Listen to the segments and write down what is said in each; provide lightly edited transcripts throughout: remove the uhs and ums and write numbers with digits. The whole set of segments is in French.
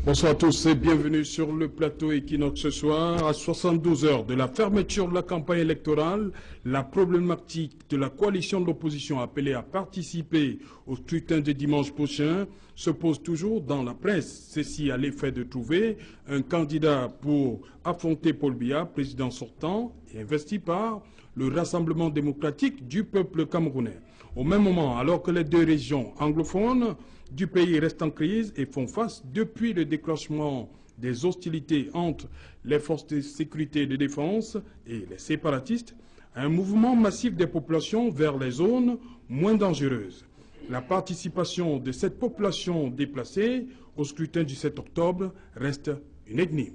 Bonsoir à tous et bienvenue sur le plateau Equinox ce soir. À 72 heures de la fermeture de la campagne électorale, la problématique de la coalition de l'opposition appelée à participer au scrutin de dimanche prochain se pose toujours dans la presse. Ceci à l'effet de trouver un candidat pour affronter Paul Biya, président sortant et investi par le Rassemblement démocratique du peuple camerounais. Au même moment, alors que les deux régions anglophones du pays restent en crise et font face, depuis le déclenchement des hostilités entre les forces de sécurité et de défense et les séparatistes, à un mouvement massif des populations vers les zones moins dangereuses. La participation de cette population déplacée au scrutin du 7 octobre reste une énigme.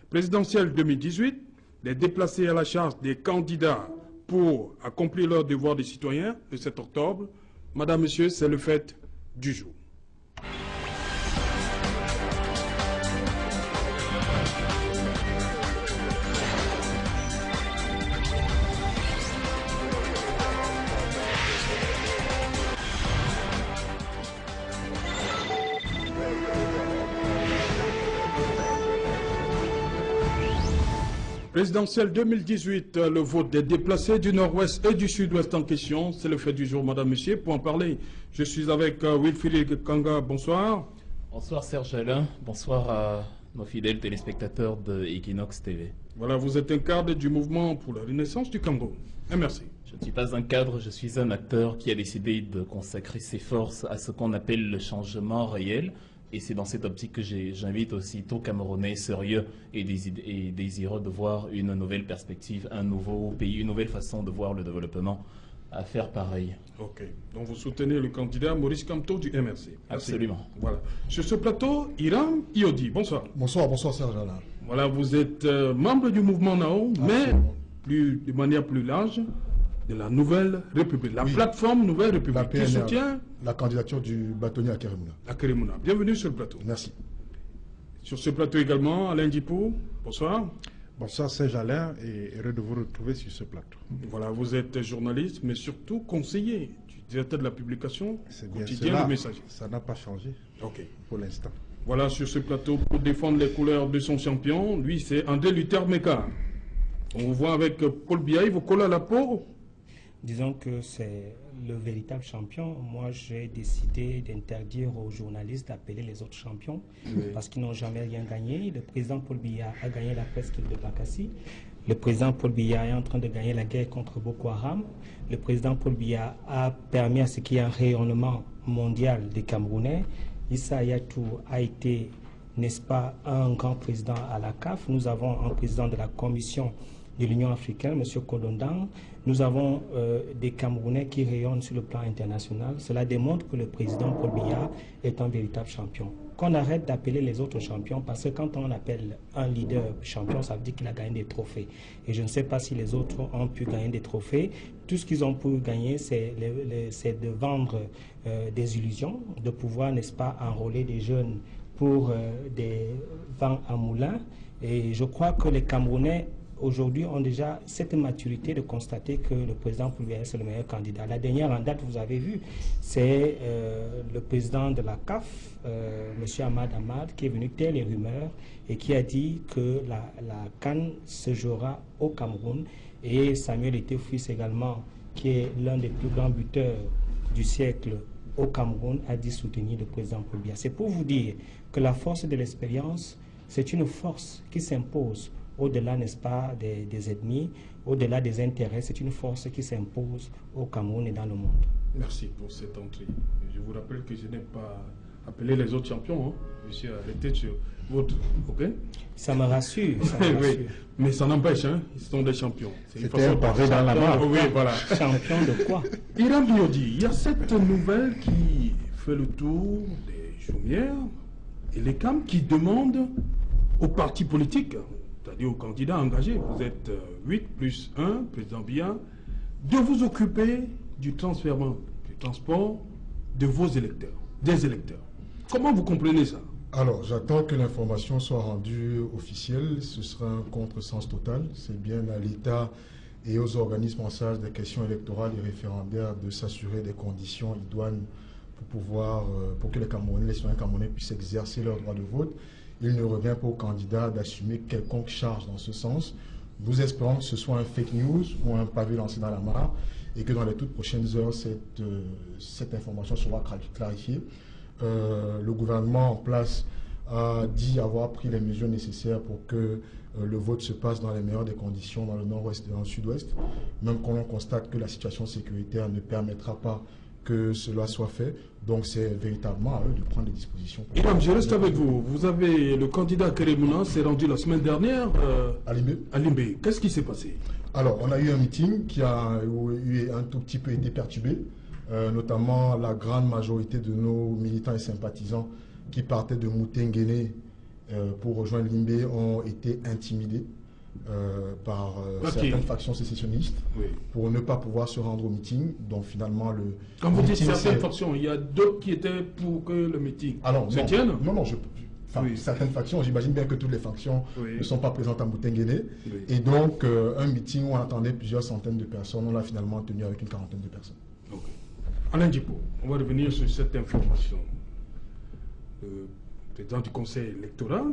Présidentielle 2018, les déplacés à la charge des candidats pour accomplir leur devoir de citoyens le 7 octobre. Madame, Monsieur, c'est le fait du jour. Présidentielle 2018, le vote des déplacés du nord-ouest et du sud-ouest en question, c'est le fait du jour, madame, monsieur. Pour en parler, je suis avec Wilfried Kanga, bonsoir. Bonsoir Serge Alain, bonsoir à nos fidèles téléspectateurs de Equinox TV. Voilà, vous êtes un cadre du mouvement pour la renaissance du Cameroun. Et merci. Je ne suis pas un cadre, je suis un acteur qui a décidé de consacrer ses forces à ce qu'on appelle le changement réel. Et c'est dans cette optique que j'invite aussi tout Camerounais sérieux et désireux de voir une nouvelle perspective, un nouveau pays, une nouvelle façon de voir le développement à faire pareil. Ok. Donc vous soutenez le candidat Maurice Kamto du MRC. Merci. Absolument. Voilà. Sur ce plateau, Hiram Iodi, bonsoir. Bonsoir, bonsoir Serge Alain. Voilà, vous êtes membre du mouvement Nao, mais de manière plus large, de la Nouvelle République, la plateforme Nouvelle République, qui soutient la candidature du bâtonnier à Kérémouna. À Kérémouna. Bienvenue sur le plateau. Merci. Sur ce plateau également, Alain Dipou, bonsoir. Bonsoir Serge Alain et heureux de vous retrouver sur ce plateau. Voilà, vous êtes journaliste, mais surtout conseiller du directeur de la publication quotidien Le Messager. Ça n'a pas changé pour l'instant. Voilà, sur ce plateau, pour défendre les couleurs de son champion, lui c'est André Luther Meka. On vous voit avec Paul Biya, il vous colle à la peau. Disons que c'est le véritable champion. Moi, j'ai décidé d'interdire aux journalistes d'appeler les autres champions parce qu'ils n'ont jamais rien gagné. Le président Paul Biya a gagné la presqu'île de Bakassi. Le président Paul Biya est en train de gagner la guerre contre Boko Haram. Le président Paul Biya a permis à ce qu'il y ait un rayonnement mondial des Camerounais. Issa Hayatou a été, n'est-ce pas, un grand président à la CAF. Nous avons un président de la Commission de l'Union africaine, M. Kodondang. Nous avons des Camerounais qui rayonnent sur le plan international. Cela démontre que le président Paul Biya est un véritable champion. Qu'on arrête d'appeler les autres champions, parce que quand on appelle un leader champion, ça veut dire qu'il a gagné des trophées. Et je ne sais pas si les autres ont pu gagner des trophées. Tout ce qu'ils ont pu gagner, c'est de vendre des illusions, de pouvoir, n'est-ce pas, enrôler des jeunes pour des vents à moulin. Et je crois que les Camerounais aujourd'hui ont déjà cette maturité de constater que le président Paul Biya est le meilleur candidat. La dernière en date, vous avez vu, c'est le président de la CAF, M. Ahmad Ahmad, qui est venu taire les rumeurs et qui a dit que la CAN se jouera au Cameroun. Et Samuel Etefouis également, qui est l'un des plus grands buteurs du siècle au Cameroun, a dit soutenir le président Paul Biya. C'est pour vous dire que la force de l'expérience, c'est une force qui s'impose au-delà, n'est-ce pas, des ennemis, au-delà des intérêts. C'est une force qui s'impose au Cameroun et dans le monde. Merci pour cette entrée. Je vous rappelle que je n'ai pas appelé les autres champions. Hein. Monsieur, arrêtez sur votre... Ok. Ça me rassure. Ça me rassure. Oui, mais ça n'empêche, hein, ils sont des champions. C'était un pavé dans la main. Oui, voilà. Champion de quoi? Hiram Iodi, il y a cette nouvelle qui fait le tour des chaumières et les CAM qui demandent aux partis politiques, c'est-à-dire aux candidats engagés, vous êtes 8 plus 1, président Biya, de vous occuper du transport de vos électeurs, des électeurs. Comment vous comprenez ça? Alors, j'attends que l'information soit rendue officielle. Ce sera un contresens total. C'est bien à l'État et aux organismes en charge des questions électorales et référendaires de s'assurer des conditions idoines pour que les Camerounais, les citoyens camerounais puissent exercer leur droit de vote. il ne revient pas au candidat d'assumer quelconque charge dans ce sens. Nous espérons que ce soit un fake news ou un pavé lancé dans la mare et que dans les toutes prochaines heures, cette information sera clarifiée. Le gouvernement en place a dit avoir pris les mesures nécessaires pour que le vote se passe dans les meilleures des conditions dans le nord-ouest et dans le sud-ouest, même quand on constate que la situation sécuritaire ne permettra pas que cela soit fait. Donc c'est véritablement à eux de prendre des dispositions. Imam, je reste avec vous. Vous avez le candidat Keremouna s'est rendu la semaine dernière à Limbé. Qu'est-ce qui s'est passé? Alors, on a eu un meeting qui a un tout petit peu été perturbé, notamment la grande majorité de nos militants et sympathisants qui partaient de Moutenguene pour rejoindre Limbé ont été intimidés par certaines factions sécessionnistes pour ne pas pouvoir se rendre au meeting. Donc finalement, quand vous dites certaines factions, il y a d'autres qui étaient pour que le meeting se tienne? Non, certaines factions, j'imagine bien que toutes les factions ne sont pas présentes à Moutenguene. Et donc, un meeting où on attendait plusieurs centaines de personnes, on l'a finalement tenu avec une quarantaine de personnes. Alain Djipo, on va revenir sur cette information. Le président du conseil électoral,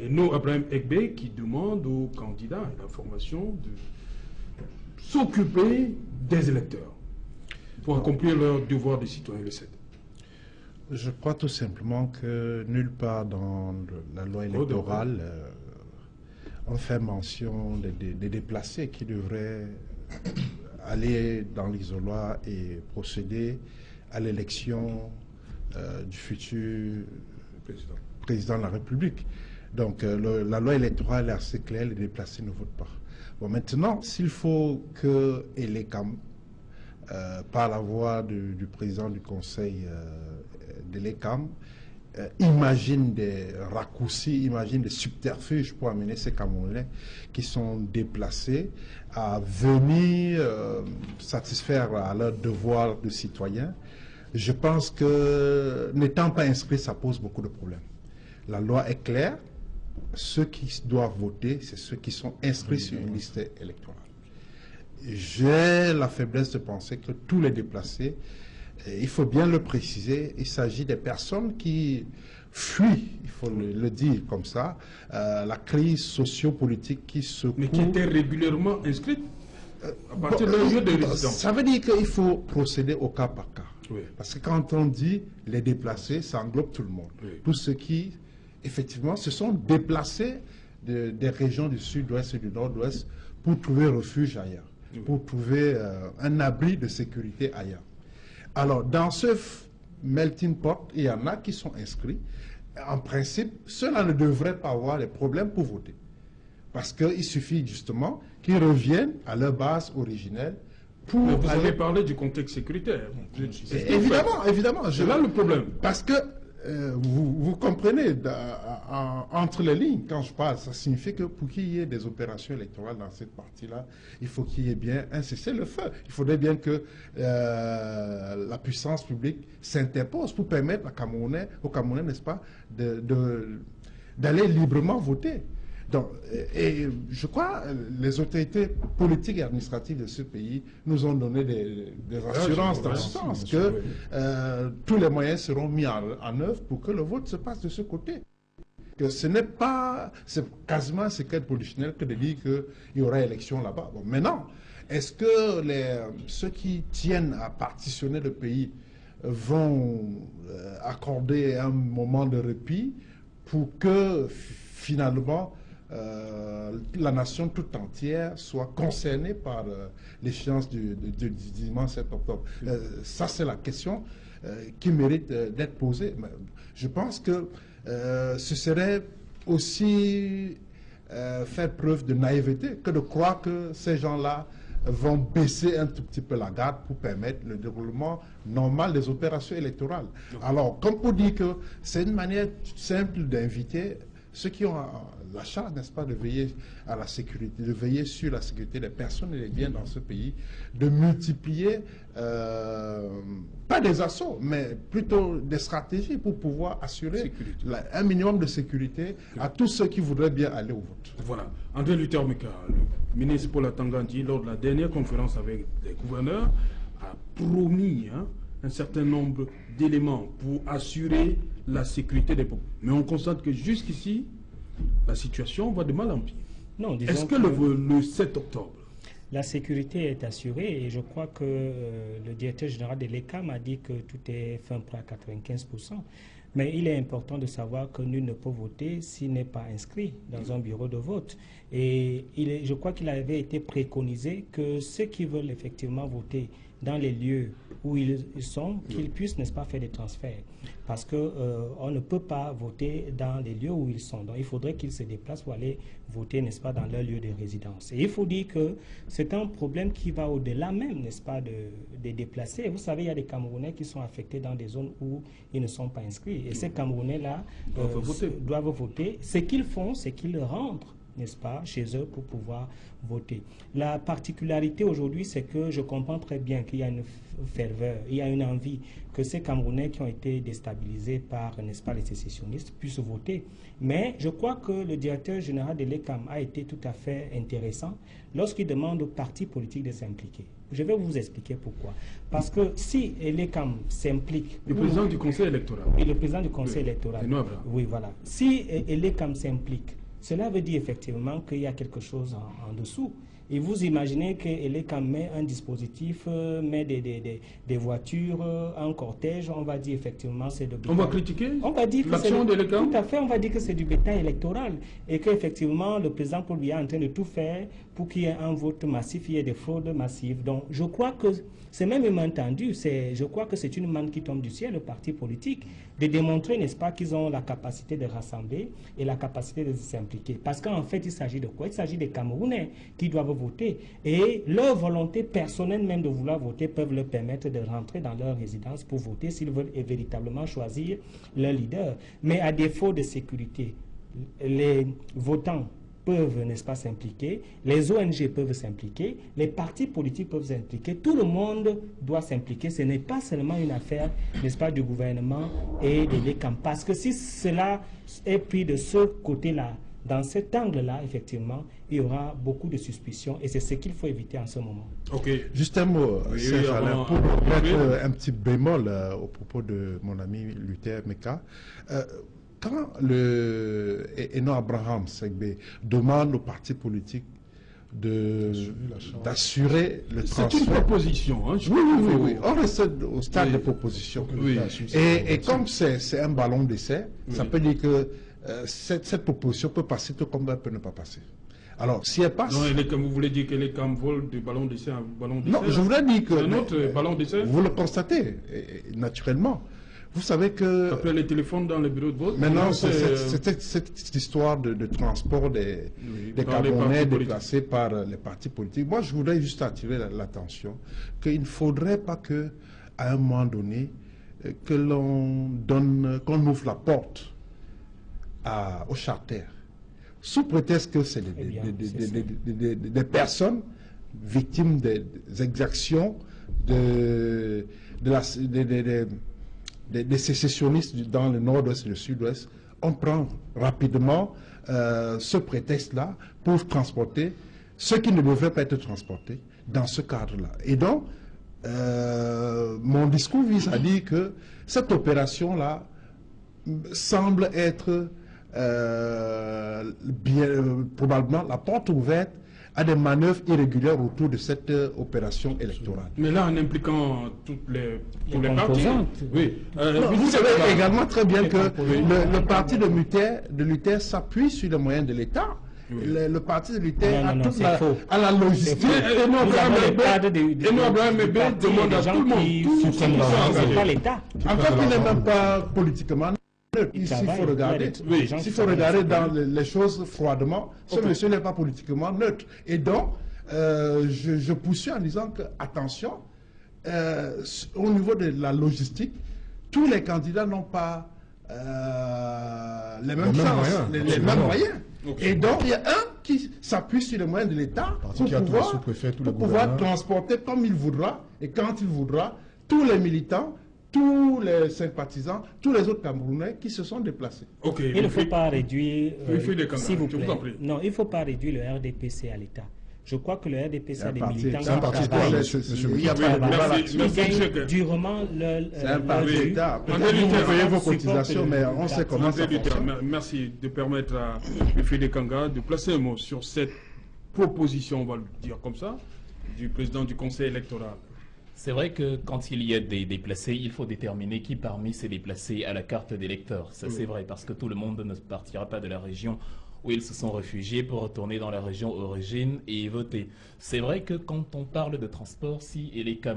Eno Abraham Egbe, qui demande aux candidats et la formation de s'occuper des électeurs pour accomplir leur devoir de citoyen le 7. Je crois tout simplement que nulle part dans la loi électorale on fait mention des déplacés qui devraient aller dans l'isoloir et procéder à l'élection du futur président de la République. Donc la loi électorale est assez claire, les déplacés ne votent pas. Bon, maintenant, s'il faut que l'ECAM, par la voix du président du conseil de l'ECAM, imagine des raccourcis, imagine des subterfuges pour amener ces Camerounais qui sont déplacés à venir satisfaire à leur devoir de citoyen. Je pense que n'étant pas inscrit, ça pose beaucoup de problèmes. La loi est claire, ceux qui doivent voter, c'est ceux qui sont inscrits sur une liste électorale. J'ai la faiblesse de penser que tous les déplacés, il faut bien le préciser, il s'agit des personnes qui fuient, il faut le dire comme ça, la crise socio-politique qui secoue. Mais qui étaient régulièrement inscrites à partir de leur lieu de résidence. Ça veut dire qu'il faut procéder au cas par cas. Parce que quand on dit les déplacés, ça englobe tout le monde. Tous ceux qui, effectivement, se sont déplacés des régions du sud-ouest et du nord-ouest pour trouver refuge ailleurs, pour trouver un abri de sécurité ailleurs. Alors, dans ce melting pot, il y en a qui sont inscrits. En principe, ceux-là ne devraient pas avoir de problèmes pour voter. Parce qu'il suffit justement qu'ils reviennent à leur base originelle. Mais vous avez parlé du contexte sécuritaire. Évidemment. C'est là le problème. Parce que vous comprenez, entre les lignes, quand je parle, ça signifie que pour qu'il y ait des opérations électorales dans cette partie-là, il faut qu'il y ait bien un cessez-le-feu. Il faudrait bien que la puissance publique s'interpose pour permettre aux Camerounais, n'est-ce pas, d'aller librement voter. Donc, et je crois les autorités politiques et administratives de ce pays nous ont donné des assurances dans ce sens que tous les moyens seront mis en œuvre pour que le vote se passe de ce côté. Que ce n'est pas, c'est quasiment un secret polichinelle que de dire qu'il y aura élection là-bas. Bon, maintenant, est-ce que ceux qui tiennent à partitionner le pays vont accorder un moment de répit pour que finalement la nation toute entière soit concernée par l'échéance du dimanche 7 octobre. Ça, c'est la question qui mérite d'être posée. Je pense que ce serait aussi faire preuve de naïveté que de croire que ces gens-là vont baisser un tout petit peu la garde pour permettre le déroulement normal des opérations électorales. Alors, comme pour dire que c'est une manière simple d'inviter ceux qui ont la charge, n'est-ce pas, de veiller à la sécurité, de veiller sur la sécurité des personnes et des biens dans ce pays, de multiplier, pas des assauts, mais plutôt des stratégies pour pouvoir assurer un minimum de sécurité à tous ceux qui voudraient bien aller au vote. Voilà. André Luther Meka, le ministre Paul Atanga, lors de la dernière conférence avec les gouverneurs, a promis un certain nombre d'éléments pour assurer la sécurité des peuples. Mais on constate que jusqu'ici, la situation va de mal en pire. Non, disons est-ce que le 7 octobre, la sécurité est assurée et je crois que le directeur général de l'ECAM a dit que tout est fin prêt à 95%. Mais il est important de savoir que nul ne peut voter s'il n'est pas inscrit dans un bureau de vote. Et je crois qu'il avait été préconisé que ceux qui veulent effectivement voter dans les lieux où ils sont, qu'ils puissent, n'est-ce pas, faire des transferts. Parce qu'on ne peut pas voter dans les lieux où ils sont. Donc il faudrait qu'ils se déplacent pour aller voter, n'est-ce pas, dans leur lieu de résidence. Et il faut dire que c'est un problème qui va au-delà même, n'est-ce pas, des déplacés. Vous savez, il y a des Camerounais qui sont affectés dans des zones où ils ne sont pas inscrits. Et ces Camerounais-là doivent voter. Ce qu'ils font, c'est qu'ils rentrent, n'est-ce pas, chez eux pour pouvoir voter. La particularité aujourd'hui, c'est que je comprends très bien qu'il y a une ferveur, il y a une envie que ces Camerounais qui ont été déstabilisés par, n'est-ce pas, les sécessionnistes puissent voter. Mais je crois que le directeur général de l'ECAM a été tout à fait intéressant lorsqu'il demande aux partis politiques de s'impliquer. Je vais vous expliquer pourquoi. Parce que si l'ECAM s'implique... Le président du conseil électoral. Et le président du conseil électoral. Oui, voilà. Si l'ECAM s'implique, cela veut dire effectivement qu'il y a quelque chose en dessous. Et vous imaginez que l'ECAM met un dispositif, met des voitures, un cortège, on va dire effectivement c'est de bétail. On va critiquer l'action de l'ECAM. Tout à fait, on va dire que c'est du bétail électoral et qu'effectivement le président Paul Biya est en train de tout faire pour qu'il y ait un vote massif, il y ait des fraudes massives. Donc je crois que c'est même entendu, je crois que c'est une manne qui tombe du ciel, le parti politique, de démontrer, n'est-ce pas, qu'ils ont la capacité de rassembler et la capacité de s'impliquer. Parce qu'en fait, il s'agit de quoi? Il s'agit des Camerounais qui doivent voter. Et leur volonté personnelle même de vouloir voter peuvent leur permettre de rentrer dans leur résidence pour voter s'ils veulent véritablement choisir leur leader. Mais à défaut de sécurité, les votants peuvent, n'est-ce pas, s'impliquer, les ONG peuvent s'impliquer, les partis politiques peuvent s'impliquer, tout le monde doit s'impliquer. Ce n'est pas seulement une affaire, n'est-ce pas, du gouvernement et de l'ECAM. Parce que si cela est pris de ce côté-là, dans cet angle-là, effectivement, il y aura beaucoup de suspicions et c'est ce qu'il faut éviter en ce moment. Ok. Juste un mot, Serge Alain, pour mettre un petit bémol au propos de mon ami Luther Meka. Quand Eno Abraham Segbe demande aux partis politiques d'assurer le transfert. C'est une proposition. Hein, oui. On reste au stade de proposition. Oui. Et comme c'est un ballon d'essai, ça peut dire que cette proposition peut passer tout comme elle peut ne pas passer. Alors, si elle passe... Non, vous voulez dire que les CAM volent du ballon d'essai à un ballon d'essai? Non, je voudrais dire que... Un autre ballon d'essai? Vous le constatez, naturellement. Vous savez que... Après les téléphones dans les bureaux de vote? Maintenant, cette histoire de transport des Camerounais déplacés par les partis politiques, moi, je voudrais juste attirer l'attention qu'il ne faudrait pas que, à un moment donné, qu'on ouvre la porte aux charters, sous prétexte que c'est des personnes victimes des exactions des sécessionnistes dans le nord-ouest et le sud-ouest. On prend rapidement ce prétexte-là pour transporter ce qui ne devrait pas être transporté dans ce cadre-là. Et donc, mon discours vise à dire que cette opération-là semble être probablement la porte ouverte à des manœuvres irrégulières autour de cette opération électorale. Mais là, en impliquant tous les partis. Oui. Vous savez également très bien que le parti de Luther s'appuie sur les moyens de l'État. Le parti de Luther a la logistique. Et nous, Abraham Mebe demande à tout le monde, tous ceux qui sont engagés. En fait, il n'est même pas politiquement neutre. Ici, il faut regarder dans les choses froidement. Ce monsieur n'est pas politiquement neutre. Et donc, je poursuis en disant que, attention, au niveau de la logistique, tous les candidats n'ont pas les mêmes chances, les mêmes moyens. Okay. Et donc, il y a un qui s'appuie sur les moyens de l'État pour pouvoir transporter comme il voudra et quand il voudra tous les militants, tous les sympathisants, tous les autres Camerounais qui se sont déplacés. Okay. Il ne faut pas réduire, s'il vous plaît. Non, il ne faut pas réduire le RDPC à l'État. Je crois que le RDPC a des parti- militants c'est un qui parti travaillent. il y a pas de débat là-dessus. Ils gagnent durement C'est un parti leur d'État. dû. Peut-être que vous payez vos Supporte cotisations, mais on sait comment ça André Luther, fonctionne. merci de permettre à M. Kanga de placer un mot sur cette proposition, on va le dire comme ça, du président du Conseil électoral. C'est vrai que quand il y a des déplacés, il faut déterminer qui parmi ces déplacés a la carte d'électeur. Ça, c'est vrai, parce que tout le monde ne partira pas de la région où ils se sont réfugiés pour retourner dans la région origine et voter. C'est vrai que quand on parle de transport, si l'État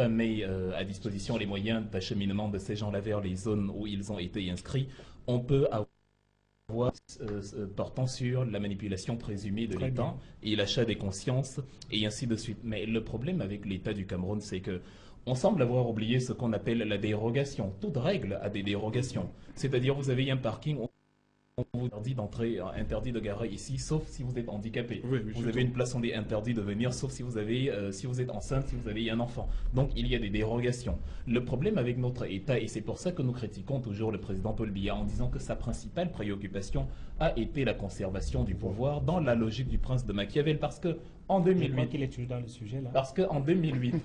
met à disposition les moyens d'acheminement de ces gens-là vers les zones où ils ont été inscrits, on peut avoir portant sur la manipulation présumée de Très l'État bien. et l'achat des consciences et ainsi de suite. Mais le problème avec l'État du Cameroun, c'est que on semble avoir oublié ce qu'on appelle la dérogation. Toute règle a des dérogations. C'est-à-dire, vous avez un parking, on vous interdit d'entrer, interdit de garer ici, sauf si vous êtes handicapé. Oui, Vous avez une place, on est interdit de venir, sauf si vous avez, si vous êtes enceinte, si vous avez un enfant. Donc, il y a des dérogations. Le problème avec notre État, et c'est pour ça que nous critiquons toujours le président Paul Biya en disant que sa principale préoccupation a été la conservation du pouvoir dans la logique du prince de Machiavel, parce que en Je crois 2008, qu'il est toujours dans le sujet là. parce qu'en 2008,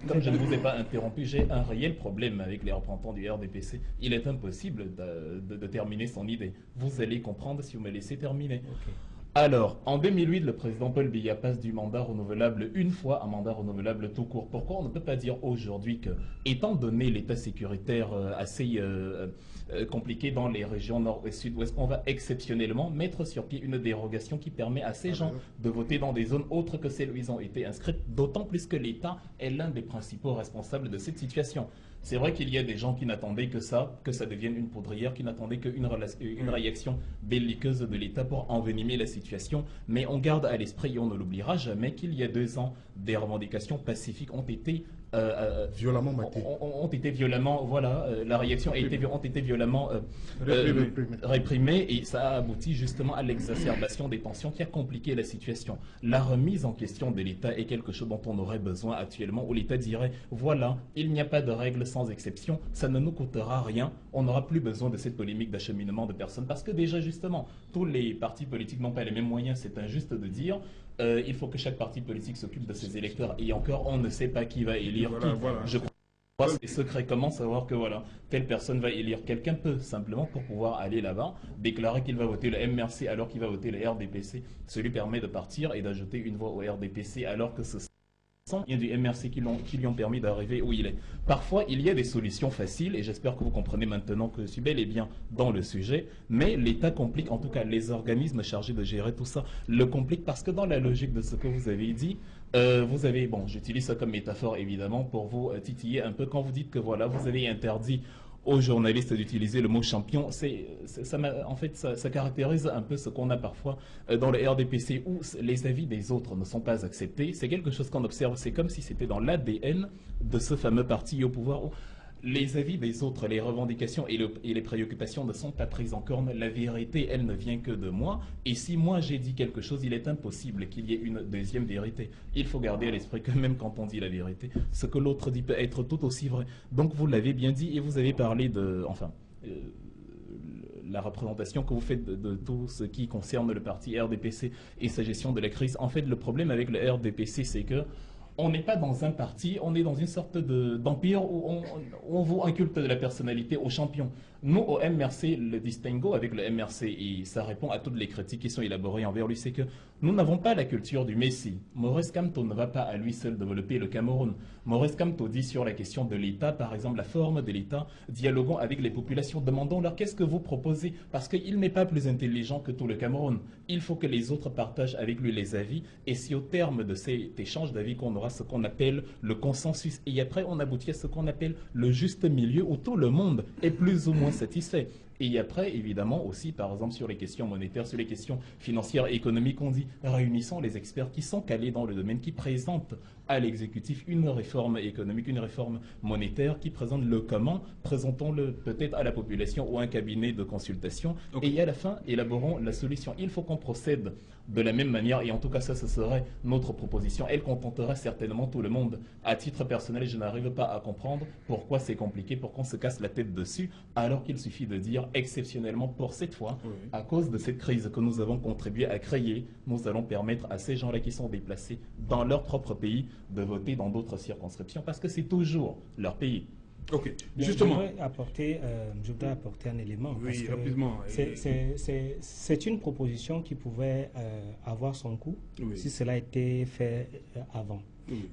comme je ne vous ai pas interrompu, j'ai un réel problème avec les représentants du RDPC. Il est impossible de terminer son idée. Vous allez comprendre si vous me laissez terminer. Ok. Alors, en 2008, le président Paul Biya passe du mandat renouvelable une fois à mandat renouvelable tout court. Pourquoi on ne peut pas dire aujourd'hui que, étant donné l'état sécuritaire assez compliqué dans les régions nord et sud-ouest, on va exceptionnellement mettre sur pied une dérogation qui permet à ces gens de voter dans des zones autres que celles où ils ont été inscrits, d'autant plus que l'État est l'un des principaux responsables de cette situation. C'est vrai qu'il y a des gens qui n'attendaient que ça devienne une poudrière, qui n'attendaient qu'une réaction belliqueuse de l'État pour envenimer la situation. Mais on garde à l'esprit, et on ne l'oubliera jamais, qu'il y a 2 ans, des revendications pacifiques ont été Violemment maté. ont été violemment, voilà, la réaction ont été violemment réprimée et ça a abouti justement à l'exacerbation des tensions qui a compliqué la situation. La remise en question de l'État est quelque chose dont on aurait besoin actuellement, où l'État dirait, voilà, il n'y a pas de règles sans exception, ça ne nous coûtera rien, on n'aura plus besoin de cette polémique d'acheminement de personnes, parce que déjà justement, tous les partis politiques n'ont pas les mêmes moyens, c'est injuste de dire, il faut que chaque parti politique s'occupe de ses électeurs, et encore, on ne sait pas qui va élire Voilà, qui. voilà. Je crois que c'est secret. Comment savoir que voilà, telle personne va élire quelqu'un peut simplement pour pouvoir aller là-bas, déclarer qu'il va voter le MRC alors qu'il va voter le RDPC. Cela lui permet de partir et d'ajouter une voix au RDPC alors que ce sont bien du MRC qui lui ont permis d'arriver où il est. Parfois, il y a des solutions faciles et j'espère que vous comprenez maintenant que je suis bel et bien dans le sujet, mais l'État complique, en tout cas les organismes chargés de gérer tout ça, le compliquent parce que dans la logique de ce que vous avez dit, vous avez, bon, j'utilise ça comme métaphore évidemment pour vous titiller un peu quand vous dites que voilà, vous avez interdit aux journalistes d'utiliser le mot champion, en fait, ça caractérise un peu ce qu'on a parfois dans le RDPC où les avis des autres ne sont pas acceptés. C'est quelque chose qu'on observe, c'est comme si c'était dans l'ADN de ce fameux parti au pouvoir où les avis des autres, les revendications et les préoccupations ne sont pas prises en compte. La vérité, elle ne vient que de moi. Et si moi j'ai dit quelque chose, il est impossible qu'il y ait une deuxième vérité. Il faut garder à l'esprit que même quand on dit la vérité, ce que l'autre dit peut être tout aussi vrai. Donc vous l'avez bien dit et vous avez parlé de... la représentation que vous faites de tout ce qui concerne le parti RDPC et sa gestion de la crise. En fait, le problème avec le RDPC, c'est que on n'est pas dans un parti, on est dans une sorte d'empire où on vous inculte de la personnalité aux champions. Nous, au MRC, le distinguo avec le MRC, et ça répond à toutes les critiques qui sont élaborées envers lui, c'est que nous n'avons pas la culture du Messie. Maurice Kamto ne va pas à lui seul développer le Cameroun. Maurice Kamto dit sur la question de l'État, par exemple, la forme de l'État, dialoguons avec les populations, demandons-leur qu'est-ce que vous proposez, parce qu'il n'est pas plus intelligent que tout le Cameroun. Il faut que les autres partagent avec lui les avis, et si au terme de cet échange d'avis qu'on aura ce qu'on appelle le consensus, et après on aboutit à ce qu'on appelle le juste milieu, où tout le monde est plus ou moins satisfait. Et après, évidemment, aussi, par exemple, sur les questions monétaires, sur les questions financières et économiques, on dit réunissons les experts qui sont calés dans le domaine, qui présentent à l'exécutif une réforme économique, une réforme monétaire qui présente le comment, présentons-le peut-être à la population ou à un cabinet de consultation, et à la fin, élaborons la solution. Il faut qu'on procède de la même manière, et en tout cas ça, ce serait notre proposition. Elle contenterait certainement tout le monde. À titre personnel, je n'arrive pas à comprendre pourquoi c'est compliqué, pourquoi on se casse la tête dessus, alors qu'il suffit de dire exceptionnellement pour cette fois, à cause de cette crise que nous avons contribué à créer, nous allons permettre à ces gens-là qui sont déplacés dans leur propre pays de voter dans d'autres circonscriptions, parce que c'est toujours leur pays. Ok, justement. Je voudrais apporter un élément. Oui, parce que rapidement. C'est une proposition qui pouvait avoir son coût si cela était fait avant.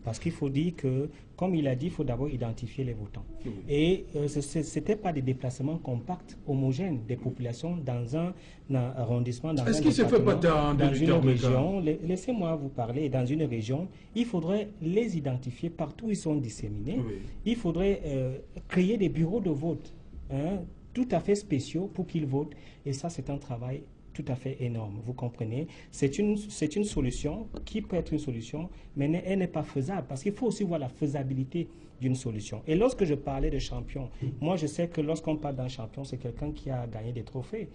Parce qu'il faut dire que, comme il a dit, il faut d'abord identifier les votants. Et ce n'était pas des déplacements compacts, homogènes, des populations dans un arrondissement, dans Est-ce qu'il se fait pas dans une région. Laissez-moi vous parler. Dans une région, il faudrait les identifier partout où ils sont disséminés. Il faudrait créer des bureaux de vote tout à fait spéciaux pour qu'ils votent. Et ça, c'est un travail tout à fait énorme, vous comprenez. C'est une solution qui peut être une solution, mais elle n'est pas faisable, parce qu'il faut aussi voir la faisabilité d'une solution. Et lorsque je parlais de champion, moi je sais que lorsqu'on parle d'un champion, c'est quelqu'un qui a gagné des trophées.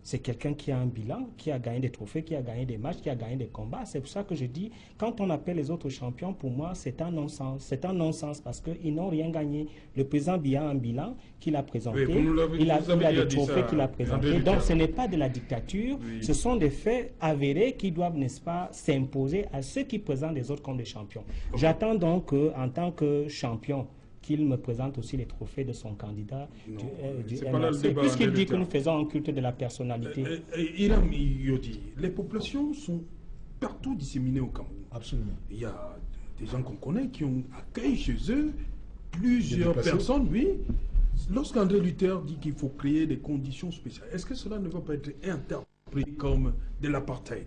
C'est quelqu'un qui a un bilan, qui a gagné des trophées, qui a gagné des matchs, qui a gagné des combats. C'est pour ça que je dis, quand on appelle les autres champions, pour moi, c'est un non-sens. C'est un non-sens parce qu'ils n'ont rien gagné. Le président Biya a un bilan qu'il a présenté. Il a des trophées qu'il a présentés. Donc, ce n'est pas de la dictature. Ce sont des faits avérés qui doivent, n'est-ce pas, s'imposer à ceux qui présentent les autres comme des champions. J'attends donc en tant que champion, qu'il me présente aussi les trophées de son candidat du MRC, puisqu'il dit que nous faisons un culte de la personnalité. Hiram Yodi, les populations sont partout disséminées au Cameroun. Absolument. Il y a des gens qu'on connaît qui ont accueilli chez eux plusieurs personnes, oui. Lorsqu'André Luther dit qu'il faut créer des conditions spéciales, est-ce que cela ne va pas être interprété comme de l'apartheid?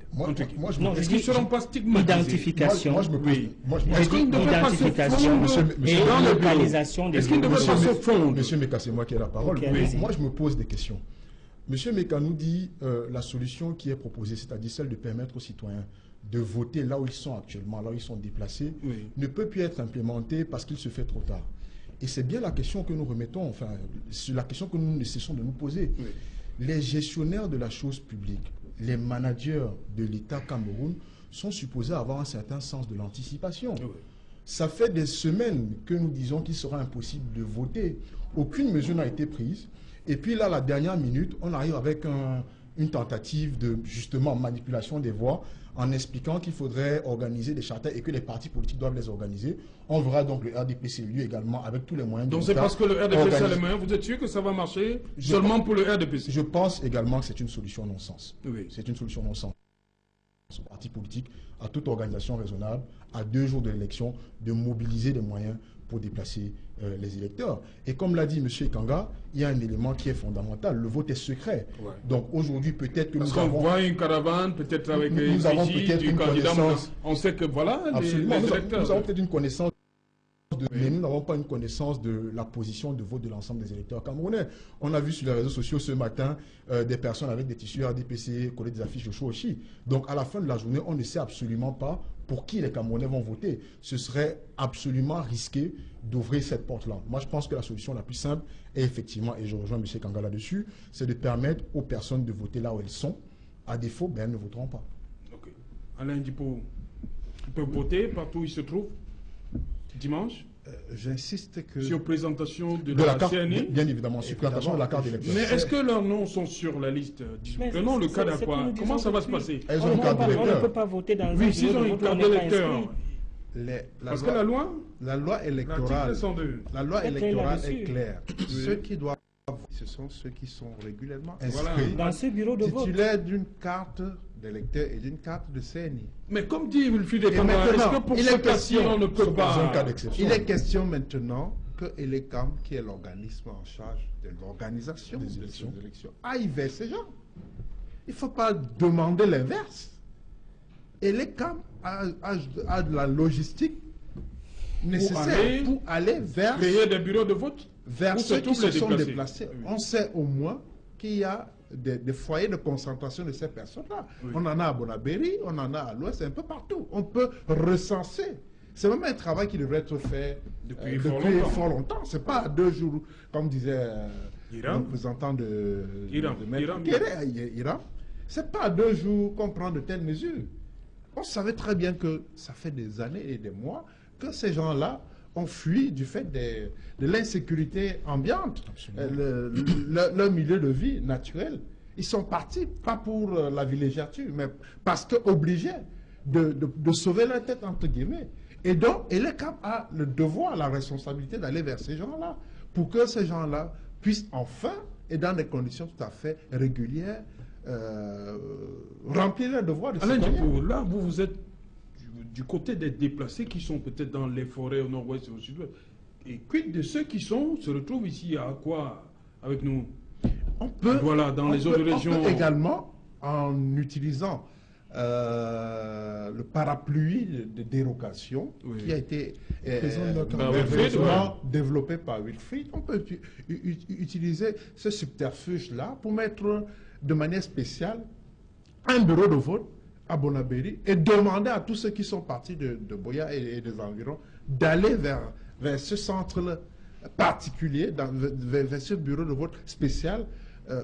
Est-ce qu'ils ne seront pas stigmatisés? Identification. Moi, je me pose. Est-ce qu'il ne devrait pas se fondre et localisation des... Est-ce qu'il ne devrait pas se fondre? Monsieur Meka, c'est moi qui ai la parole. Moi, je me pose des questions. Monsieur Meka nous dit la solution qui est proposée, c'est-à-dire celle de permettre aux citoyens de voter là où ils sont actuellement, là où ils sont déplacés, ne peut plus être implémentée parce qu'il se fait trop tard. Et c'est bien la question que nous remettons, enfin, c'est la question que nous ne cessons de nous poser. Les gestionnaires de la chose publique, les managers de l'État Cameroun sont supposés avoir un certain sens de l'anticipation. Ça fait des semaines que nous disons qu'il sera impossible de voter. Aucune mesure n'a été prise. Et puis là, la dernière minute, on arrive avec une tentative de, justement, manipulation des voix en expliquant qu'il faudrait organiser des charters et que les partis politiques doivent les organiser. On verra donc le RDPC lui également avec tous les moyens. Donc c'est parce que le RDPC a les moyens, vous êtes sûr que ça va marcher seulement pour le RDPC? Je pense également que c'est une solution non-sens. C'est une solution non-sens. Aux partis politiques, à toute organisation raisonnable, à 2 jours de l'élection, de mobiliser des moyens pour déplacer les électeurs. Et comme l'a dit M. Kanga, il y a un élément qui est fondamental. Le vote est secret. Donc aujourd'hui, peut-être que nous avons... voit une caravane, peut-être avec nous avons peut-être une connaissance... On sait que voilà, absolument, les électeurs... Nous avons peut-être une connaissance... Mais nous n'avons pas une connaissance de la position de vote de l'ensemble des électeurs camerounais. On a vu sur les réseaux sociaux ce matin des personnes avec des tissus RDPC coller des affiches au Chouochi. Donc à la fin de la journée, on ne sait absolument pas pour qui les Camerounais vont voter. Ce serait absolument risqué d'ouvrir cette porte-là. Moi, je pense que la solution la plus simple est effectivement, et je rejoins M. Kanga là-dessus, c'est de permettre aux personnes de voter là où elles sont. À défaut, ben, elles ne voteront pas. Ok. Alain Dipo, ils peuvent voter partout où ils se trouvent dimanche? J'insiste que... Sur présentation de la carte, CNI? bien évidemment, sur présentation de la carte d'électeur. Mais est-ce que leurs noms sont sur la liste? Prenons le cas d'Aqua. Comment ça va se passer? Elles ont une carte d'électeur. On ne peut pas voter dans oui, s'ils ont une carte d'électeur. Parce que la loi électorale, est claire. Ceux qui doivent voter, ce sont ceux qui sont régulièrement inscrits dans ce bureau de vote, titulaires d'une carte d'électeur et d'une carte de CNI. Mais comme dit Wilfried Ekanga, est-ce que pour ce cas-ci, on ne peut pas... Il est question maintenant que Elecam, qui est l'organisme en charge de l'organisation des élections, aille vers ces gens. Il ne faut pas demander l'inverse. Elecam a de la logistique nécessaire pour aller vers... Créer des bureaux de vote vers ceux qui se sont déplacés. On sait au moins qu'il y a des foyers de concentration de ces personnes-là. On en a à Bonabéry, on en a à l'ouest, un peu partout. On peut recenser C'est même un travail qui devrait être fait Depuis fort longtemps. Ce n'est pas 2 jours, comme disait le Iran. représentant de Iran. Iran. Ce n'est pas 2 jours qu'on prend de telles mesures. On savait très bien que ça fait des années et des mois que ces gens-là ont fui du fait de l'insécurité ambiante, leur milieu de vie naturel. Ils sont partis, pas pour la villégiature, mais parce qu'obligés de sauver leur tête, entre guillemets. Et donc, l'ECAM a le devoir, la responsabilité d'aller vers ces gens-là, pour que ces gens-là puissent enfin, et dans des conditions tout à fait régulières, remplir leur devoir de Alain citoyen. Djikou, là, vous êtes du côté des déplacés qui sont peut-être dans les forêts au nord-ouest et au sud-ouest. Et quid de ceux qui se retrouvent ici à quoi avec nous? On peut, Voilà, dans les autres régions. On peut également, en utilisant le parapluie de dérogation qui a été développé par Wilfried, on peut utiliser ce subterfuge-là pour mettre de manière spéciale un bureau de vote à Bonabéry et demander à tous ceux qui sont partis de Boya et des environs d'aller vers ce centre particulier, vers ce bureau de vote spécial,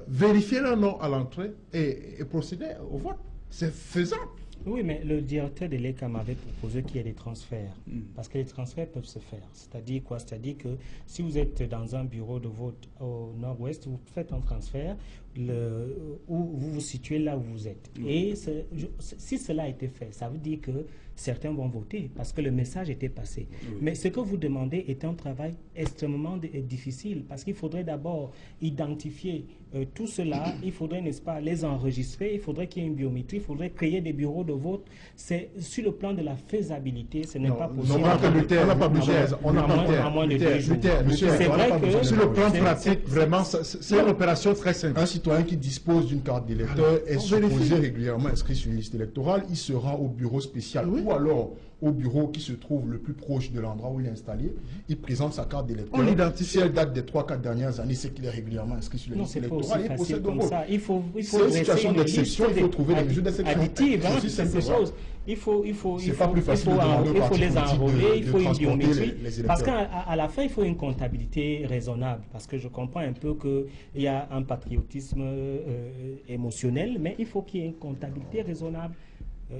vérifier leur nom à l'entrée et procéder au vote. C'est faisable. Oui, mais le directeur de l'ECAM avait proposé qu'il y ait des transferts, parce que les transferts peuvent se faire. C'est-à-dire quoi? C'est-à-dire que si vous êtes dans un bureau de vote au nord-ouest, vous faites un transfert où vous vous situez là où vous êtes. Et si cela a été fait, ça veut dire que certains vont voter, parce que le message était passé. Mais ce que vous demandez est un travail extrêmement difficile, parce qu'il faudrait d'abord identifier tout cela, il faudrait, n'est-ce pas, les enregistrer, il faudrait qu'il y ait une biométrie, il faudrait créer des bureaux de vote. C'est sur le plan de la faisabilité, ce n'est pas possible. On n'a pas besoin. À moins de 2 jours. C'est vrai que sur le plan pratique, vraiment, c'est une opération très simple. Un citoyen qui dispose d'une carte d'électeur est supposé régulièrement inscrit sur une liste électorale. Il se rend au bureau spécial ou alors au bureau qui se trouve le plus proche de l'endroit où il est installé. Il présente sa carte d'électeur. On l'identifie. Si elle date des 3-4 dernières années, c'est qu'il est régulièrement inscrit sur la liste électorale. Il procède comme ça. Il faut c'est une situation d'exception. Il faut trouver des mesures d'exception. Additives, hein, c'est ces choses. Il faut les enrôler, il faut une biométrie. Parce qu'à la fin, il faut une comptabilité raisonnable. Parce que je comprends un peu qu'il y a un patriotisme émotionnel, mais il faut qu'il y ait une comptabilité raisonnable.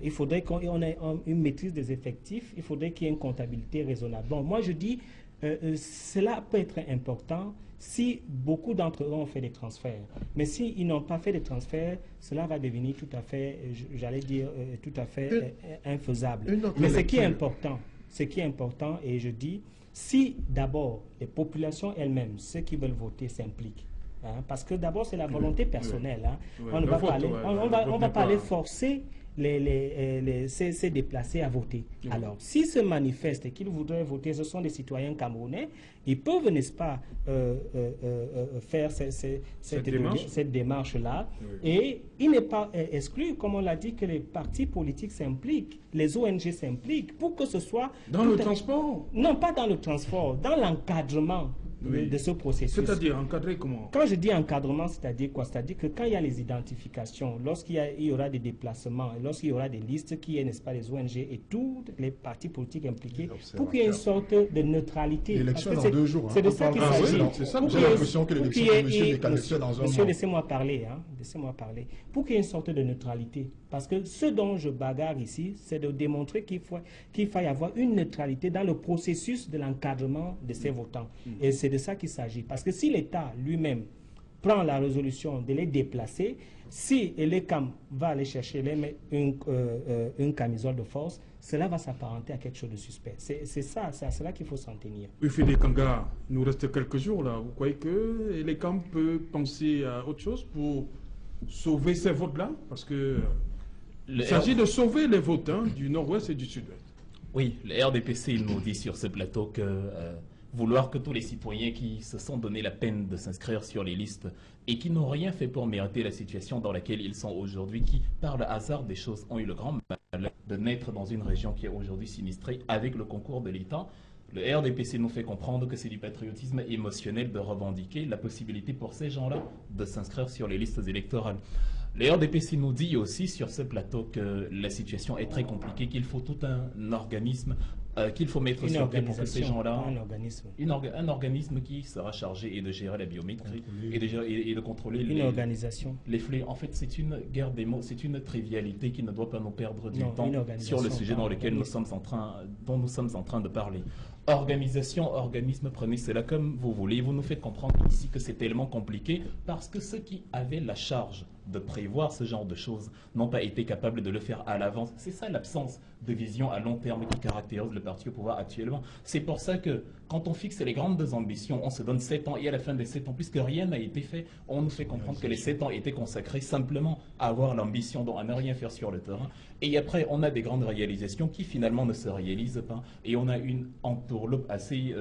Il faudrait qu'on ait une maîtrise des effectifs, il faudrait qu'il y ait une comptabilité raisonnable. Bon, moi je dis, cela peut être important si beaucoup d'entre eux ont fait des transferts. Mais s'ils n'ont pas fait des transferts, cela va devenir tout à fait, j'allais dire, tout à fait infaisable. Mais ce qui est important, et je dis, si d'abord les populations elles-mêmes, ceux qui veulent voter, s'impliquent, hein, parce que d'abord c'est la volonté personnelle. Hein. On ne va pas aller forcer ces déplacés à voter. Alors, s'ils se manifestent et qu'ils voudraient voter, ce sont des citoyens camerounais, ils peuvent, n'est-ce pas, faire cette démarche-là. Et il n'est pas exclu, comme on l'a dit, que les partis politiques s'impliquent, les ONG s'impliquent, pour que ce soit... Dans le transport? Non, pas dans le transport, dans l'encadrement. De ce processus. C'est-à-dire encadrer comment? Quand je dis encadrement, c'est-à-dire quoi? C'est-à-dire que quand il y a les identifications, lorsqu'il y aura des déplacements, lorsqu'il y aura des listes, qui est, n'est-ce pas, les ONG et tous les partis politiques impliqués, pour qu'il y ait une sorte de neutralité. L'élection dans 2 jours. C'est de ça qu'il s'agit. C'est ça, j'ai l'impression que l'élection de monsieur est qualifiée dans un mois. Monsieur, laissez-moi parler. Hein, laissez-moi parler. Pour qu'il y ait une sorte de neutralité. Parce que ce dont je bagarre ici, c'est de démontrer qu'il faille avoir une neutralité dans le processus de l'encadrement de ces votants. Et c'est de ça qu'il s'agit. Parce que si l'État lui-même prend la résolution de les déplacer, si l'ECAM va aller chercher une camisole de force, cela va s'apparenter à quelque chose de suspect. C'est ça, c'est à cela qu'il faut s'en tenir. Ufide Kanga, il nous reste quelques jours là. Vous croyez que l'ECAM peut penser à autre chose pour sauver ces votes-là? Parce que il s'agit de sauver les votes du nord-ouest et du sud-ouest. Oui, le RDPC, il nous dit sur ce plateau que vouloir que tous les citoyens qui se sont donné la peine de s'inscrire sur les listes et qui n'ont rien fait pour mériter la situation dans laquelle ils sont aujourd'hui, qui par le hasard des choses ont eu le grand malheur de naître dans une région qui est aujourd'hui sinistrée avec le concours de l'État, le RDPC nous fait comprendre que c'est du patriotisme émotionnel de revendiquer la possibilité pour ces gens-là de s'inscrire sur les listes électorales. Le RDPC nous dit aussi sur ce plateau que la situation est très compliquée, qu'il faut tout un organisme qu'il faut mettre sur pied pour que ces gens-là... Un organisme qui sera chargé de gérer la biométrie et de contrôler les flux. En fait, c'est une guerre des mots, c'est une trivialité qui ne doit pas nous perdre du temps sur le sujet dont nous sommes en train de parler. Organisation, organisme, prenez cela comme vous voulez. Vous nous faites comprendre ici que c'est tellement compliqué parce que ceux qui avaient la charge de prévoir ce genre de choses n'ont pas été capables de le faire à l'avance. C'est ça l'absence de vision à long terme qui caractérise le parti au pouvoir actuellement. C'est pour ça que quand on fixe les grandes ambitions, on se donne 7 ans et à la fin des 7 ans, puisque rien n'a été fait, on nous fait comprendre que les 7 ans étaient consacrés simplement à avoir l'ambition, donc à ne rien faire sur le terrain. Et après, on a des grandes réalisations qui finalement ne se réalisent pas. Et on a une entourloupe assez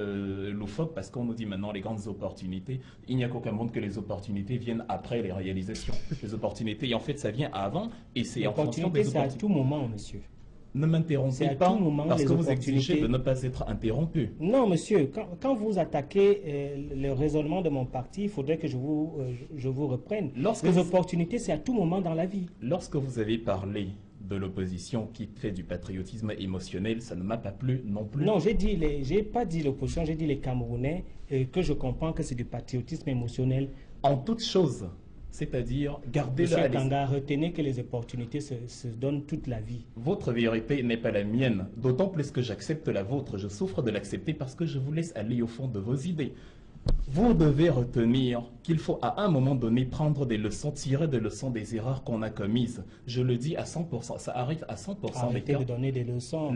loufoque parce qu'on nous dit maintenant les grandes opportunités. Il n'y a qu'au Cameroun que les opportunités viennent après les réalisations. Les opportunités, et en fait, ça vient avant et c'est en fonction des opportunités. C'est à tout moment, monsieur. Ne m'interrompez pas parce que vous exigez de ne pas être interrompu. Non, monsieur, quand vous attaquez le raisonnement de mon parti, il faudrait que je vous reprenne. Les opportunités, c'est à tout moment dans la vie. Lorsque vous avez parlé de l'opposition qui fait du patriotisme émotionnel, ça ne m'a pas plu non plus. Non, j'ai pas dit l'opposition, j'ai dit les Camerounais, que je comprends que c'est du patriotisme émotionnel. En toute chose. C'est-à-dire, gardez-le à l'esprit. Monsieur Kanga, retenez que les opportunités se donnent toute la vie. Votre vérité n'est pas la mienne, d'autant plus que j'accepte la vôtre. Je souffre de l'accepter parce que je vous laisse aller au fond de vos idées. Vous devez retenir qu'il faut à un moment donné prendre des leçons, tirer des leçons des erreurs qu'on a commises. Je le dis à 100%, ça arrive à 100% des cas. Arrêtez de donner des leçons.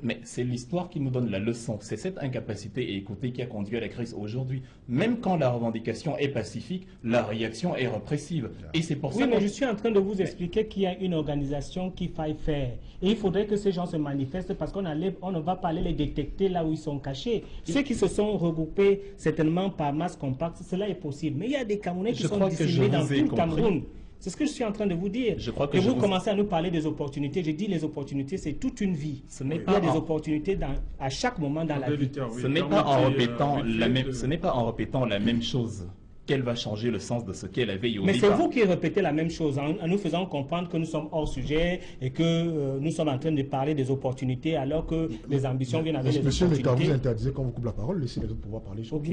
Mais c'est l'histoire qui nous donne la leçon. C'est cette incapacité à écouter qui a conduit à la crise aujourd'hui. Même quand la revendication est pacifique, la réaction est répressive. Et c'est pour ça mais je suis en train de vous expliquer qu'il y a une organisation qu'il faille faire. Et il faudrait que ces gens se manifestent parce qu'on ne va pas aller les détecter là où ils sont cachés. Ceux qui se sont regroupés certainement par masse compacte, cela est possible. Mais il y a des Camerounais qui sont dissimulés dans tout le Cameroun. C'est ce que je suis en train de vous dire. Et vous commencez à nous parler des opportunités. J'ai dit les opportunités, c'est toute une vie. Il y a des opportunités à chaque moment dans la vie. Ce n'est pas en répétant la même chose qu'elle va changer le sens de ce qu'elle avait au départ. Mais c'est vous qui répétez la même chose en nous faisant comprendre que nous sommes hors sujet et que nous sommes en train de parler des opportunités alors que les ambitions viennent avec les opportunités. Monsieur Métal, vous interdisez quand vous coupez la parole, laissez les autres pouvoir parler sur vous.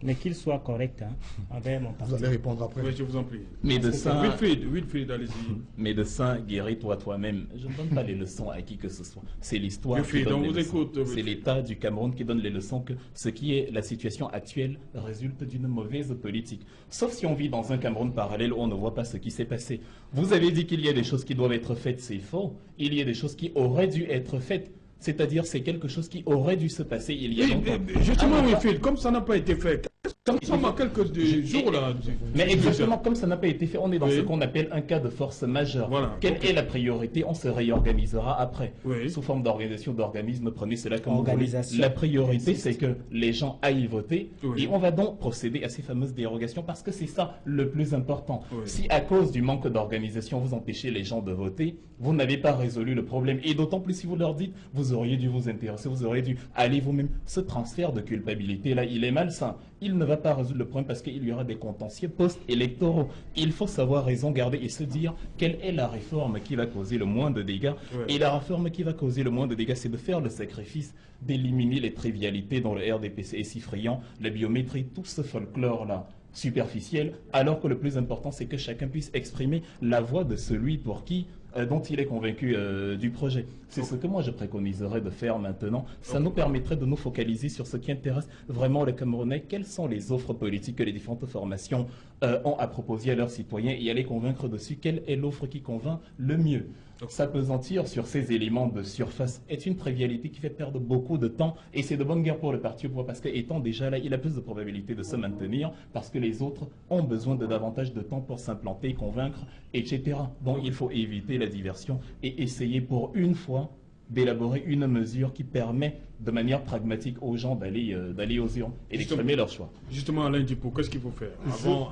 Mais qu'il soit correct envers mon parti. Vous allez répondre après. Oui, je vous en prie. Wilfried, allez-y. Médecin, guéris-toi toi-même. Je ne donne pas les leçons à qui que ce soit. C'est l'histoire qui donne les leçons. C'est l'État du Cameroun qui donne les leçons que ce qui est la situation actuelle résulte d'une mauvaise politique. Sauf si on vit dans un Cameroun parallèle où on ne voit pas ce qui s'est passé. Vous avez dit qu'il y a des choses qui doivent être faites, c'est faux. Il y a des choses qui auraient dû être faites. C'est-à-dire, c'est quelque chose qui aurait dû se passer il y a longtemps. Justement, Wilfried, comme ça n'a pas été fait, nous sommes à quelques jours là. Mais exactement, comme ça n'a pas été fait, on est dans ce qu'on appelle un cas de force majeure. Voilà. Quelle est la priorité? On se réorganisera après. Sous forme d'organisation, d'organisme, prenez cela comme vous voulez. La priorité, c'est que les gens aillent voter et on va donc procéder à ces fameuses dérogations parce que c'est ça le plus important. Si à cause du manque d'organisation, vous empêchez les gens de voter, vous n'avez pas résolu le problème. Et d'autant plus si vous leur dites, vous auriez dû vous intéresser, vous auriez dû aller vous-même. Ce transfert de culpabilité-là, il est malsain. Il ne va pas résoudre le problème parce qu'il y aura des contentieux post-électoraux. Il faut savoir raison garder et se dire quelle est la réforme qui va causer le moins de dégâts. Et la réforme qui va causer le moins de dégâts, c'est de faire le sacrifice d'éliminer les trivialités dont le RDPC est si friand, la biométrie, tout ce folklore-là superficiel, alors que le plus important, c'est que chacun puisse exprimer la voix de celui pour qui dont il est convaincu du projet. C'est ce que moi je préconiserais de faire maintenant. Ça nous permettrait de nous focaliser sur ce qui intéresse vraiment les Camerounais. Quelles sont les offres politiques que les différentes formations ont à proposer à leurs citoyens et à les convaincre dessus. Quelle est l'offre qui convainc le mieux? S'apesantir sur ces éléments de surface est une trivialité qui fait perdre beaucoup de temps et c'est de bonne guerre pour le parti au pouvoir parce qu'étant déjà là, il a plus de probabilité de se maintenir parce que les autres ont besoin de davantage de temps pour s'implanter, convaincre, etc. Donc il faut éviter la diversion et essayer pour une fois d'élaborer une mesure qui permet de manière pragmatique aux gens d'aller aux urnes et d'exprimer leur choix. Justement, Alain Dupont, qu'est-ce qu'il faut faire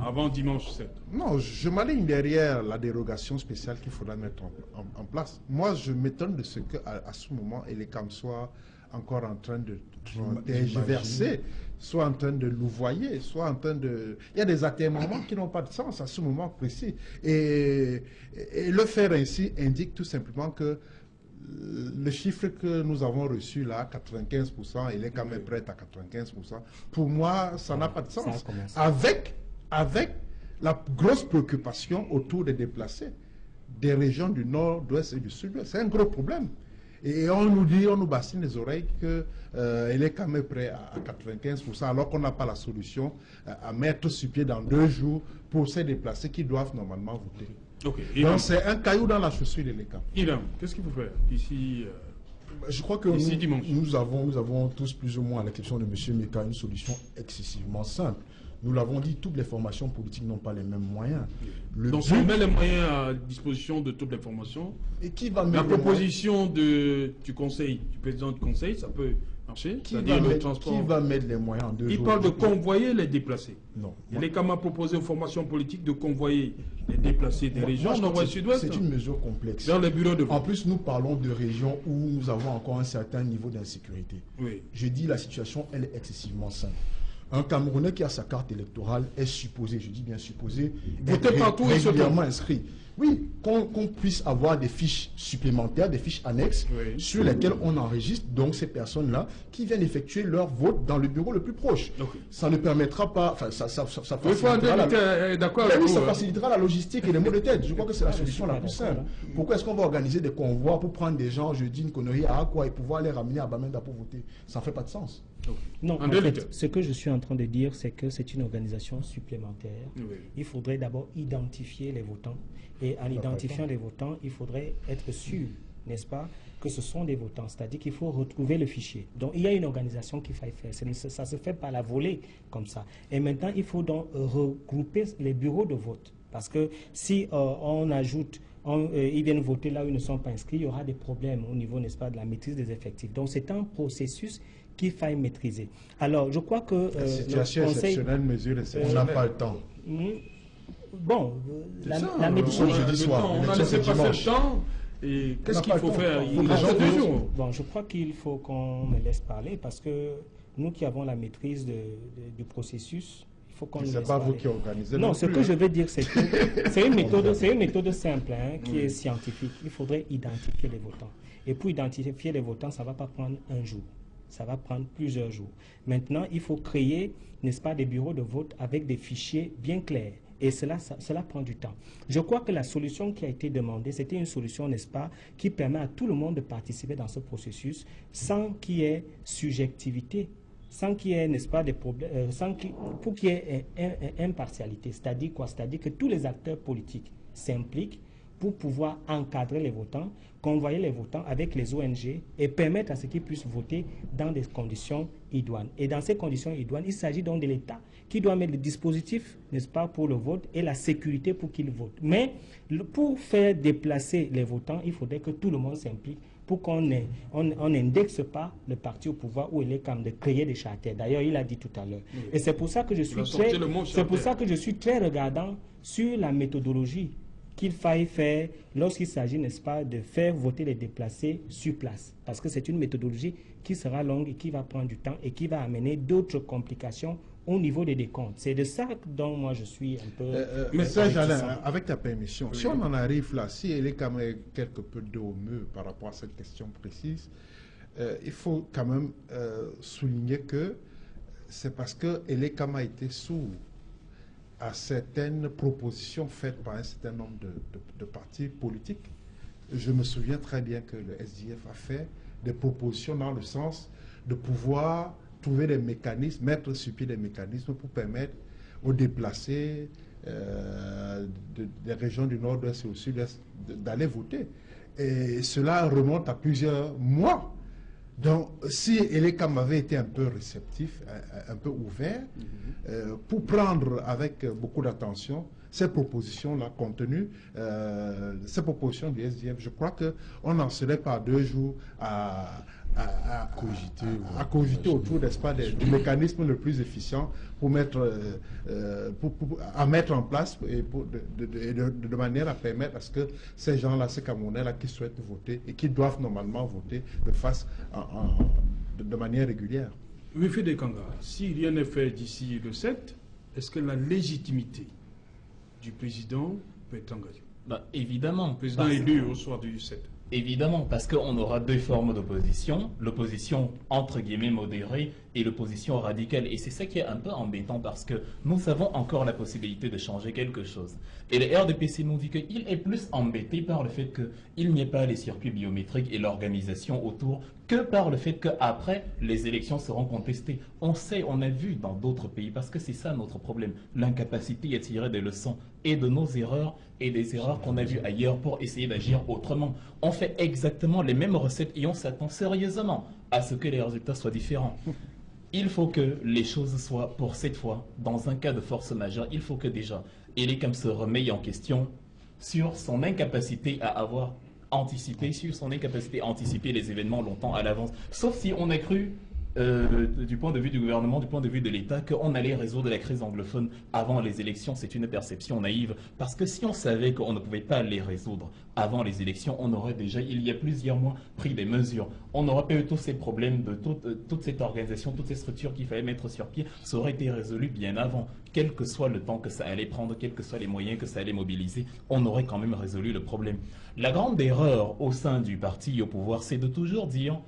avant dimanche 7? Non, je m'aligne derrière la dérogation spéciale qu'il faudra mettre en place. Moi, je m'étonne de ce qu'à ce moment, Elecam soit encore en train de tergiverser, soit en train de louvoyer, soit en train de... Il y a des atermoiements qui n'ont pas de sens à ce moment précis. Et le faire ainsi indique tout simplement que le chiffre que nous avons reçu là, 95%, il est quand même prêt à 95%. Pour moi, ça n'a pas de sens. Avec la grosse préoccupation autour des déplacés des régions du nord, d'ouest et du sud-ouest. C'est un gros problème. Et on nous dit, on nous bassine les oreilles qu'il est quand même prêt à 95%, alors qu'on n'a pas la solution à mettre sur pied dans 2 jours pour ces déplacés qui doivent normalement voter. Okay. Donc c'est un caillou dans la chaussure de l'État. Iram, qu'est-ce qu'il faut faire ici Je crois que nous avons tous plus ou moins, à l'exception de M. Meka, une solution excessivement simple. Nous l'avons dit, toutes les formations politiques n'ont pas les mêmes moyens. Donc on met les moyens à disposition de toutes les formations. Et qui va mettre la proposition du conseil, du président du conseil, ça peut marcher. Qui va mettre les moyens en 2 jours? Il parle de convoyer les déplacés. Non. Les CAMA proposé aux formations politiques de convoyer les déplacés des régions nord-ouest sud-ouest. C'est une mesure complexe. Dans les bureaux de vote. En plus, nous parlons de régions où nous avons encore un certain niveau d'insécurité. Oui. Je dis la situation, elle est excessivement simple. Un Camerounais qui a sa carte électorale est supposé, je dis bien supposé, voter partout et régulièrement inscrit. Oui, qu'on puisse avoir des fiches supplémentaires, des fiches annexes, oui, sur lesquelles on enregistre donc ces personnes-là qui viennent effectuer leur vote dans le bureau le plus proche. Okay. Ça ne permettra pas, enfin ça facilitera, ça facilitera la logistique et les mots de tête. Je crois que c'est la solution la plus simple. Pourquoi est-ce qu'on va organiser des convois pour prendre des gens, je dis une connerie, à Aqua et pouvoir les ramener à Bamenda pour voter? Ça ne fait pas de sens. Non, en fait, ce que je suis en train de dire, c'est que c'est une organisation supplémentaire. Oui. Il faudrait d'abord identifier les votants. Et en identifiant les votants, il faudrait être sûr, n'est-ce pas, que ce sont des votants. C'est-à-dire qu'il faut retrouver le fichier. Donc, il y a une organisation qu'il faut faire. Ça ne se fait pas à la volée comme ça. Et maintenant, il faut donc regrouper les bureaux de vote. Parce que si on ajoute... ils viennent voter là où ils ne sont pas inscrits, il y aura des problèmes au niveau, n'est-ce pas, de la maîtrise des effectifs. Donc, c'est un processus qu'il faille maîtriser. Alors, je crois que... la situation exceptionnelle, mesure exceptionnelle. On n'a pas le temps. Bon, la médecine... On a laissé passer le temps. Et qu'est-ce qu'il faut faire? Bon, je crois qu'il faut qu'on me laisse parler parce que nous qui avons la maîtrise du processus, il faut qu'on nous laisse parler. C'est pas vous qui organisez. Non, ce que je veux dire, c'est que c'est une méthode simple qui est scientifique. Il faudrait identifier les votants. Et pour identifier les votants, ça ne va pas prendre un jour. Ça va prendre plusieurs jours. Maintenant, il faut créer, n'est-ce pas, des bureaux de vote avec des fichiers bien clairs. Et cela prend du temps. Je crois que la solution qui a été demandée, c'était une solution, n'est-ce pas, qui permet à tout le monde de participer dans ce processus sans qu'il y ait subjectivité, sans qu'il y ait, n'est-ce pas, des problèmes, pour qu'il y ait impartialité. C'est-à-dire quoi? C'est-à-dire que tous les acteurs politiques s'impliquent pour pouvoir encadrer les votants, convoyer les votants avec les ONG et permettre à ce qu'ils puissent voter dans des conditions idoines. Et dans ces conditions idoines, il s'agit donc de l'État qui doit mettre le dispositif, n'est-ce pas, pour le vote et la sécurité pour qu'ils votent. Mais pour faire déplacer les votants, il faudrait que tout le monde s'implique pour qu'on n'indexe pas le parti au pouvoir où il est comme de créer des charters. D'ailleurs, il a dit tout à l'heure. Oui. Et c'est pour ça que je suis très regardant sur la méthodologie qu'il faille faire lorsqu'il s'agit, n'est-ce pas, de faire voter les déplacés sur place. Parce que c'est une méthodologie qui sera longue et qui va prendre du temps et qui va amener d'autres complications au niveau des décomptes. C'est de ça dont moi je suis un peu... Mais ça, Alain, avec ta permission, oui, si on en arrive là, si elle est quand même quelque peu de au mur par rapport à cette question précise, il faut quand même souligner que c'est parce que Elekama a été sourd à certaines propositions faites par un certain nombre de partis politiques. Je me souviens très bien que le SDF a fait des propositions dans le sens de pouvoir trouver des mécanismes, mettre sur pied des mécanismes pour permettre aux déplacés des régions du nord-ouest et au sud-est d'aller voter. Et cela remonte à plusieurs mois. Donc, si Elekam avait été un peu réceptif, un peu ouvert, pour prendre avec beaucoup d'attention ces propositions-là, contenues, ces propositions du SDF, je crois qu'on n'en serait pas 2 jours à cogiter autour, n'est-ce pas, du mécanisme le plus efficient pour mettre, à mettre en place et de manière à permettre à ce que ces gens-là, ces Camerounais-là qui souhaitent voter et qui doivent normalement voter, le fassent de manière régulière. Wifé de Kanga, si rien n'est fait d'ici le 7, est-ce que la légitimité du président peut être engagée? Évidemment. Le président élu au soir du 7. Évidemment, parce qu'on aura deux formes d'opposition, l'opposition entre guillemets modérée et l'opposition radicale. Et c'est ça qui est un peu embêtant parce que nous avons encore la possibilité de changer quelque chose. Et le RDPC nous dit qu'il est plus embêté par le fait qu'il n'y ait pas les circuits biométriques et l'organisation autour que par le fait qu'après, les élections seront contestées. On sait, on a vu dans d'autres pays, parce que c'est ça notre problème, l'incapacité à tirer des leçons et de nos erreurs et des erreurs qu'on a vues ailleurs pour essayer d'agir autrement. On fait exactement les mêmes recettes et on s'attend sérieusement à ce que les résultats soient différents. Il faut que les choses soient, pour cette fois, dans un cas de force majeure, il faut que déjà Elecam se remette en question sur son incapacité à avoir anticipé, sur son incapacité à anticiper les événements longtemps à l'avance. Sauf si on a cru, du point de vue du gouvernement, du point de vue de l'État, qu'on allait résoudre la crise anglophone avant les élections. C'est une perception naïve, parce que si on savait qu'on ne pouvait pas les résoudre avant les élections, on aurait déjà, il y a plusieurs mois, pris des mesures. On n'aurait pas eu tous ces problèmes de toute cette organisation, toutes ces structures qu'il fallait mettre sur pied. Ça aurait été résolu bien avant. Quel que soit le temps que ça allait prendre, quels que soient les moyens que ça allait mobiliser, on aurait quand même résolu le problème. La grande erreur au sein du parti au pouvoir, c'est de toujours dire: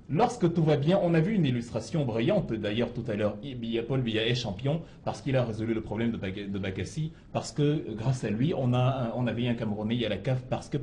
lorsque tout va bien, on a vu une illustration brillante d'ailleurs tout à l'heure. Paul Biya est champion parce qu'il a résolu le problème de Bakassi, parce que grâce à lui, on avait un Camerounais à la CAF, parce que.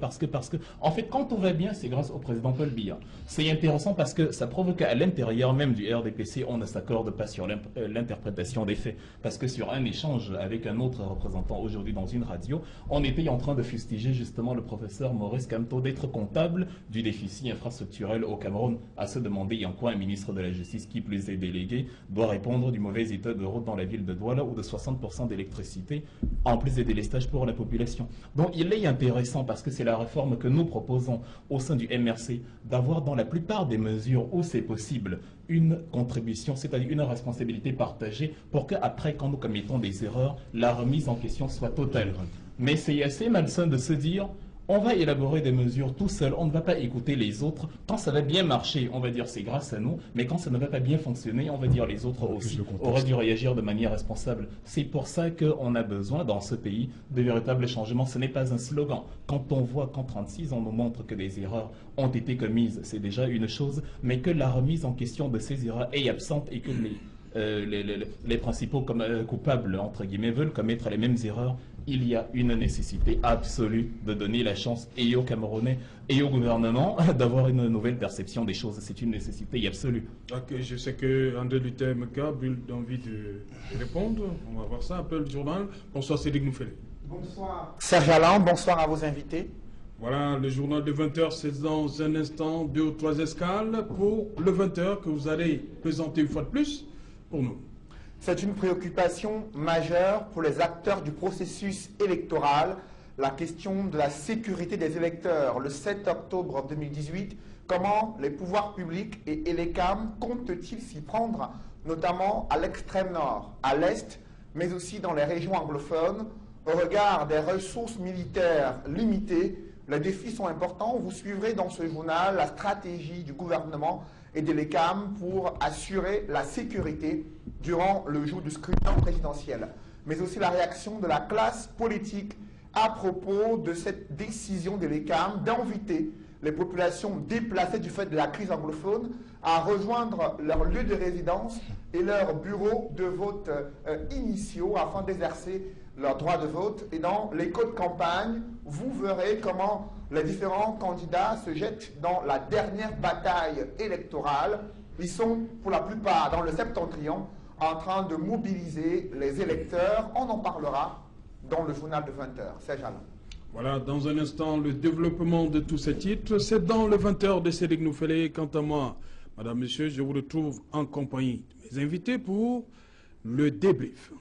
En fait, quand tout va bien, c'est grâce au président Paul Biya. C'est intéressant parce que ça prouve qu'à l'intérieur même du RDPC, on ne s'accorde pas sur l'interprétation des faits. Parce que sur un échange avec un autre représentant aujourd'hui dans une radio, on était en train de fustiger justement le professeur Maurice Kamto d'être comptable du déficit infrastructurel au Cameroun, à se demander en quoi un ministre de la Justice, qui plus est délégué, doit répondre du mauvais état de route dans la ville de Douala ou de 60% d'électricité, en plus des délestages pour la population. Donc il est intéressant, parce que c'est la réforme que nous proposons au sein du MRC, d'avoir dans la plupart des mesures où c'est possible une contribution, c'est-à-dire une responsabilité partagée, pour qu'après, quand nous commettons des erreurs, la remise en question soit totale. Mais c'est assez malsain de se dire: on va élaborer des mesures tout seul, on ne va pas écouter les autres. Quand ça va bien marcher, on va dire c'est grâce à nous, mais quand ça ne va pas bien fonctionner, on va dire les autres aussi auraient dû réagir de manière responsable. C'est pour ça qu'on a besoin dans ce pays de véritables changements. Ce n'est pas un slogan. Quand on voit qu'en 36 ans, on nous montre que des erreurs ont été commises, c'est déjà une chose, mais que la remise en question de ces erreurs est absente et que les principaux coupables, entre guillemets, veulent commettre les mêmes erreurs, il y a une nécessité absolue de donner la chance et aux Camerounais et au gouvernement d'avoir une nouvelle perception des choses. C'est une nécessité absolue. Ok, je sais que André Luther Meka brûle d'envie de répondre. On va voir ça, appelle le journal. Bonsoir, Cédric Noufélé. Bonsoir Serge Alain, bonsoir à vos invités. Voilà, le journal de 20h, c'est dans un instant 2 ou 3 escales pour le 20h que vous allez présenter une fois de plus pour nous. C'est une préoccupation majeure pour les acteurs du processus électoral, la question de la sécurité des électeurs. Le 7 octobre 2018, comment les pouvoirs publics et Elecam comptent-ils s'y prendre, notamment à l'extrême nord, à l'est, mais aussi dans les régions anglophones, au regard des ressources militaires limitées? Les défis sont importants. Vous suivrez dans ce journal la stratégie du gouvernement et de l'Elecam pour assurer la sécurité durant le jour du scrutin présidentiel, mais aussi la réaction de la classe politique à propos de cette décision de l'Elecam d'inviter les populations déplacées du fait de la crise anglophone à rejoindre leur lieu de résidence et leurs bureaux de vote initiaux afin d'exercer leur droit de vote. Et dans l'écho de campagne, vous verrez comment les différents candidats se jettent dans la dernière bataille électorale. Ils sont pour la plupart dans le septentrion en train de mobiliser les électeurs. On en parlera dans le journal de 20h. C'est Alain. Voilà, dans un instant, le développement de tous ces titres, c'est dans le 20h de Cédric Noufélé. Quant à moi, madame, monsieur, je vous retrouve en compagnie de mes invités pour le débrief.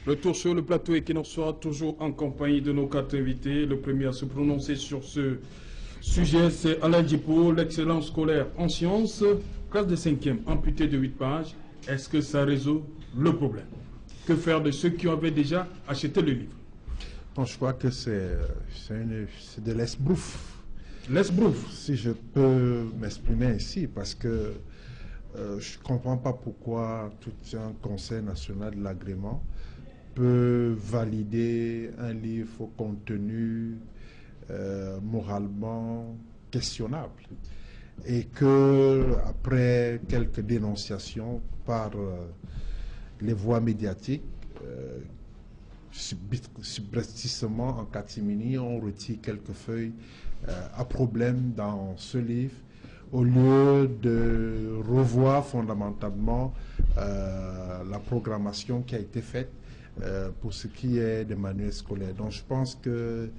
Retour sur le plateau et qui nous sera toujours en compagnie de nos 4 invités. Le premier à se prononcer sur ce sujet, c'est Alain Djipo, l'excellence scolaire en sciences, classe de 5e, amputée de 8 pages. Est-ce que ça résout le problème? Que faire de ceux qui avaient déjà acheté le livre? Bon, je crois que c'est de l'esbrouf. L'esbrouf. Si je peux m'exprimer ainsi, parce que je ne comprends pas pourquoi tout un conseil national de l'agrément peut valider un livre au contenu moralement questionnable et que après quelques dénonciations par les voies médiatiques, subrepticement en catimini, on retire quelques feuilles à problème dans ce livre au lieu de revoir fondamentalement la programmation qui a été faite pour ce qui est des manuels scolaires. Donc je pense que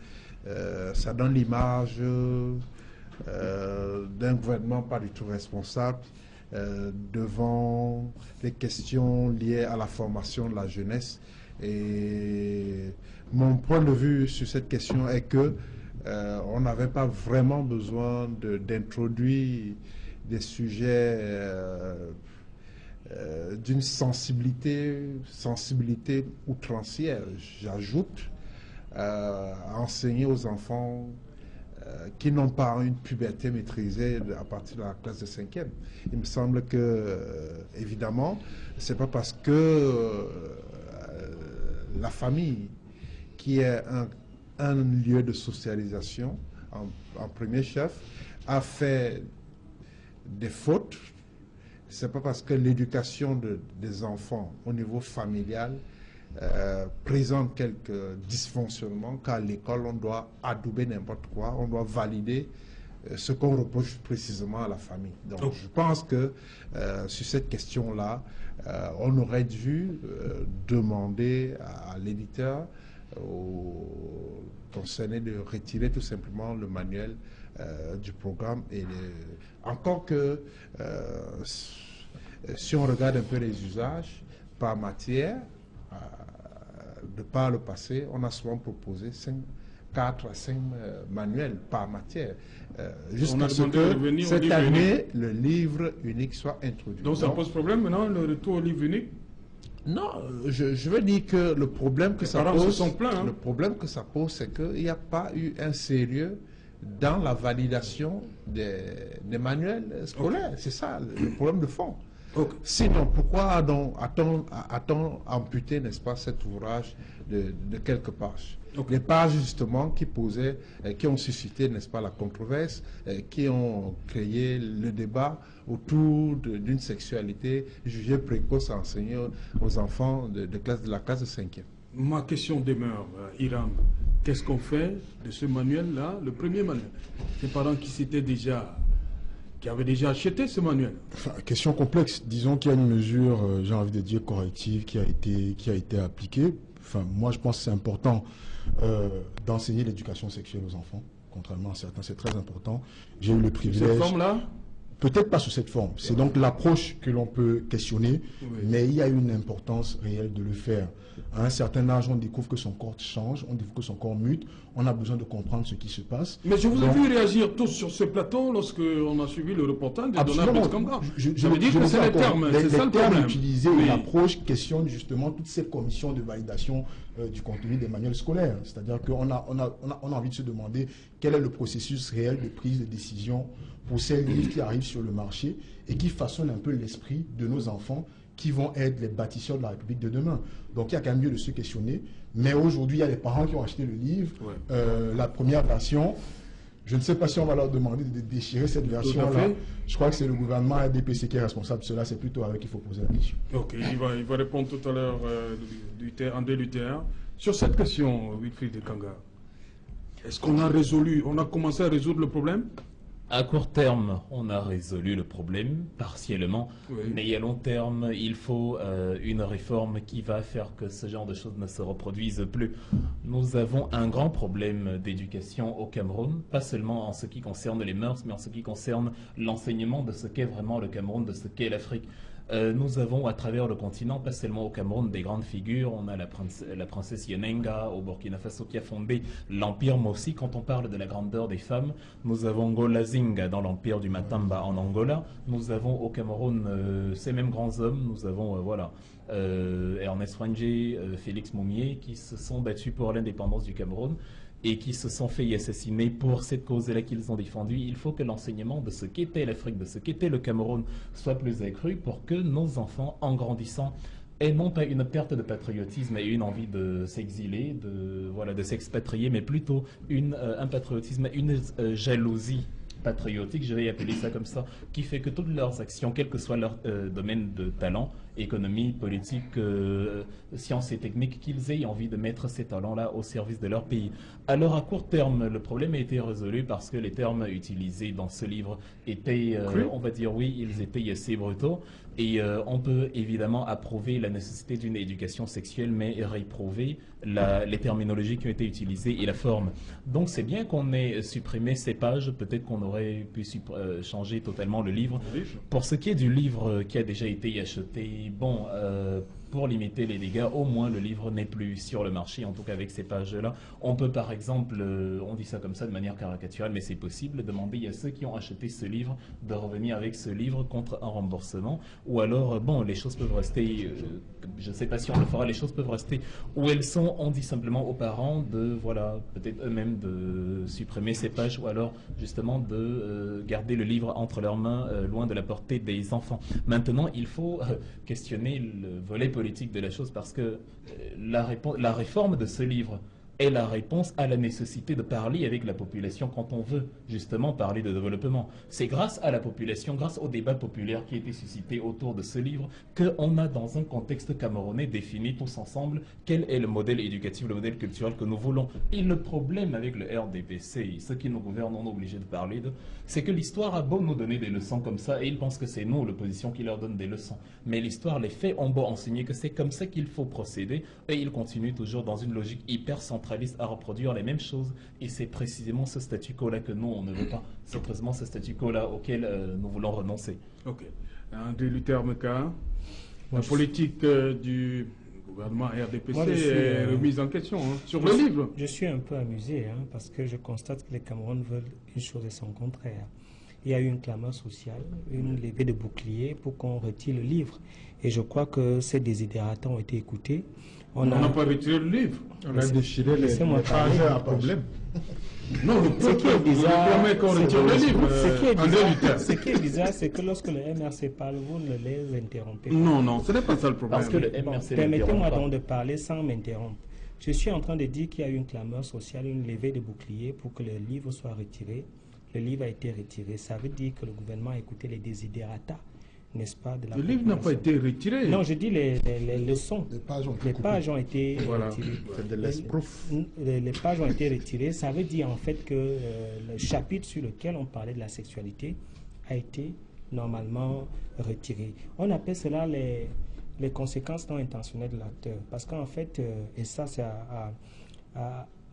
ça donne l'image d'un gouvernement pas du tout responsable devant les questions liées à la formation de la jeunesse. Et mon point de vue sur cette question est que on n'avait pas vraiment besoin d'introduire des sujets d'une sensibilité outrancière. J'ajoute à enseigner aux enfants qui n'ont pas une puberté maîtrisée à partir de la classe de 5e. Il me semble que, évidemment, c'est pas parce que la famille, qui est un lieu de socialisation, en premier chef, a fait des fautes. C'est pas parce que l'éducation des enfants au niveau familial présente quelques dysfonctionnements qu'à l'école on doit adouber n'importe quoi, on doit valider ce qu'on reproche précisément à la famille. Donc je pense que sur cette question-là, on aurait dû demander à l'éditeur concerné de retirer tout simplement le manuel du programme. Et encore que si on regarde un peu les usages par matière, de par le passé, on a souvent proposé 4 à 5 manuels par matière, jusqu'à ce que cette année, le livre unique soit introduit. Donc ça pose problème maintenant, le retour au livre unique? Non, je veux dire que le problème que ça pose, le problème que ça pose, c'est qu'il n'y a pas eu un sérieux dans la validation des manuels scolaires. Okay. C'est ça le problème de fond. Okay. Sinon, pourquoi a-t-on amputé, n'est-ce pas, cet ouvrage de quelques pages? Okay. Les pages justement qui posaient, qui ont suscité, n'est-ce pas, la controverse, qui ont créé le débat autour d'une sexualité jugée précoce à enseigner aux enfants de la classe de 5e. Ma question demeure, Iram. Qu'est-ce qu'on fait de ce manuel-là, le premier manuel? Les parents qui avaient déjà acheté ce manuel. Enfin, question complexe. Disons qu'il y a une mesure, j'ai envie de dire, corrective qui a été appliquée. Enfin, moi, je pense que c'est important d'enseigner l'éducation sexuelle aux enfants. Contrairement à certains, c'est très important. J'ai eu le privilège... Cette forme-là? Peut-être pas sous cette forme. C'est donc l'approche que l'on peut questionner, oui. Mais il y a une importance réelle de le faire. À un certain âge, on découvre que son corps change, on découvre que son corps mute, on a besoin de comprendre ce qui se passe. Mais je vous ai vu réagir tous sur ce plateau lorsque on a suivi le reportage de Donald Bescanga. Je veux dire que c'est les termes, c'est ça le problème. Utiliser une approche questionne justement toutes ces commissions de validation du contenu des manuels scolaires. C'est-à-dire qu'on a envie de se demander quel est le processus réel de prise de décision pour ces livres qui arrivent sur le marché et qui façonnent un peu l'esprit de nos enfants qui vont être les bâtisseurs de la République de demain. Donc il y a quand même lieu de se questionner. Mais aujourd'hui, il y a des parents qui ont acheté le livre, la première version. Je ne sais pas si on va leur demander de déchirer cette version-là. Je crois que c'est le gouvernement RDPC qui est responsable de cela. C'est plutôt à eux qu'il faut poser la question. Ok, il va répondre tout à l'heure, André Luther. Sur cette question, Wilfried Kanga, est-ce qu'on a commencé à résoudre le problème? À court terme, on a résolu le problème, partiellement, mais à long terme, il faut une réforme qui va faire que ce genre de choses ne se reproduisent plus. Nous avons un grand problème d'éducation au Cameroun, pas seulement en ce qui concerne les mœurs, mais en ce qui concerne l'enseignement de ce qu'est vraiment le Cameroun, de ce qu'est l'Afrique. Nous avons à travers le continent, pas seulement au Cameroun, des grandes figures. On a la princesse Yenenga au Burkina Faso qui a fondé l'empire Mossi. Quand on parle de la grandeur des femmes, nous avons Ngolazinga dans l'empire du Matamba en Angola. Nous avons au Cameroun ces mêmes grands hommes. Nous avons Ernest Frangé, Félix Moumié qui se sont battus pour l'indépendance du Cameroun. et qui se sont fait assassiner pour cette cause-là qu'ils ont défendue. Il faut que l'enseignement de ce qu'était l'Afrique, de ce qu'était le Cameroun soit plus accru pour que nos enfants, en grandissant, aient non pas une perte de patriotisme et une envie de s'exiler, de s'expatrier, mais plutôt un patriotisme, une jalousie patriotique, je vais appeler ça comme ça, qui fait que toutes leurs actions, quel que soit leur domaine de talent, économie, politique, sciences et techniques, qu'ils aient envie de mettre ces talents-là au service de leur pays. Alors à court terme, le problème a été résolu parce que les termes utilisés dans ce livre étaient, on va dire oui, ils étaient assez brutaux. Et on peut évidemment approuver la nécessité d'une éducation sexuelle, mais réprouver les terminologies qui ont été utilisées et la forme. Donc c'est bien qu'on ait supprimé ces pages, peut-être qu'on aurait pu changer totalement le livre. Pour ce qui est du livre qui a déjà été acheté, bon, pour limiter les dégâts, au moins le livre n'est plus sur le marché, en tout cas avec ces pages-là. On peut par exemple, on dit ça comme ça de manière caricaturale, mais c'est possible, demander à ceux qui ont acheté ce livre de revenir avec ce livre contre un remboursement. Ou alors, bon, les choses peuvent rester, je ne sais pas si on le fera, les choses peuvent rester où elles sont. On dit simplement aux parents de, voilà, peut-être eux-mêmes de supprimer ces pages ou alors justement de garder le livre entre leurs mains, loin de la portée des enfants. Maintenant, il faut questionner le volet politique de la chose parce que la réforme de ce livre est la réponse à la nécessité de parler avec la population quand on veut justement parler de développement. C'est grâce à la population, grâce au débat populaire qui a été suscité autour de ce livre, qu'on a dans un contexte camerounais défini tous ensemble quel est le modèle éducatif, le modèle culturel que nous voulons. Et le problème avec le RDPC, ceux qui nous gouvernent, on est obligé de parler de, c'est que l'histoire a beau nous donner des leçons comme ça, et ils pensent que c'est nous, l'opposition, qui leur donne des leçons. Mais l'histoire, les faits ont beau enseigner que c'est comme ça qu'il faut procéder, et ils continuent toujours dans une logique hyper centraliste à reproduire les mêmes choses, et c'est précisément ce statu quo là que nous on ne veut pas, c'est précisément ce statu quo là auquel nous voulons renoncer. Ok. André Luther Meka, la politique du gouvernement RDPC est remise en question sur le livre. Je suis un peu amusé parce que je constate que les Camerounais veulent une chose et son contraire. Il y a eu une clameur sociale, une levée de bouclier pour qu'on retire le livre. Et je crois que ces désidérateurs ont été écoutés. On n'a pas retiré le livre. On a déchiré les pages à problème. Non, ce qui est bizarre, ce qui est bizarre, c'est que lorsque le MRC parle, vous ne les interrompez pas. Non, ce n'est pas ça le problème. Parce que le MRC permettez-moi donc de parler sans m'interrompre. Je suis en train de dire qu'il y a eu une clameur sociale, une levée de bouclier pour que le livre soit retiré. Le livre a été retiré. Ça veut dire que le gouvernement a écouté les désidérata, n'est-ce pas, de la Le livre n'a pas été retiré. Non, je dis les leçons. Les pages ont été retirées. Les pages ont été retirées. Ça veut dire en fait que le chapitre sur lequel on parlait de la sexualité a été normalement retiré. On appelle cela les conséquences non intentionnelles de l'acteur. Parce qu'en fait, et ça c'est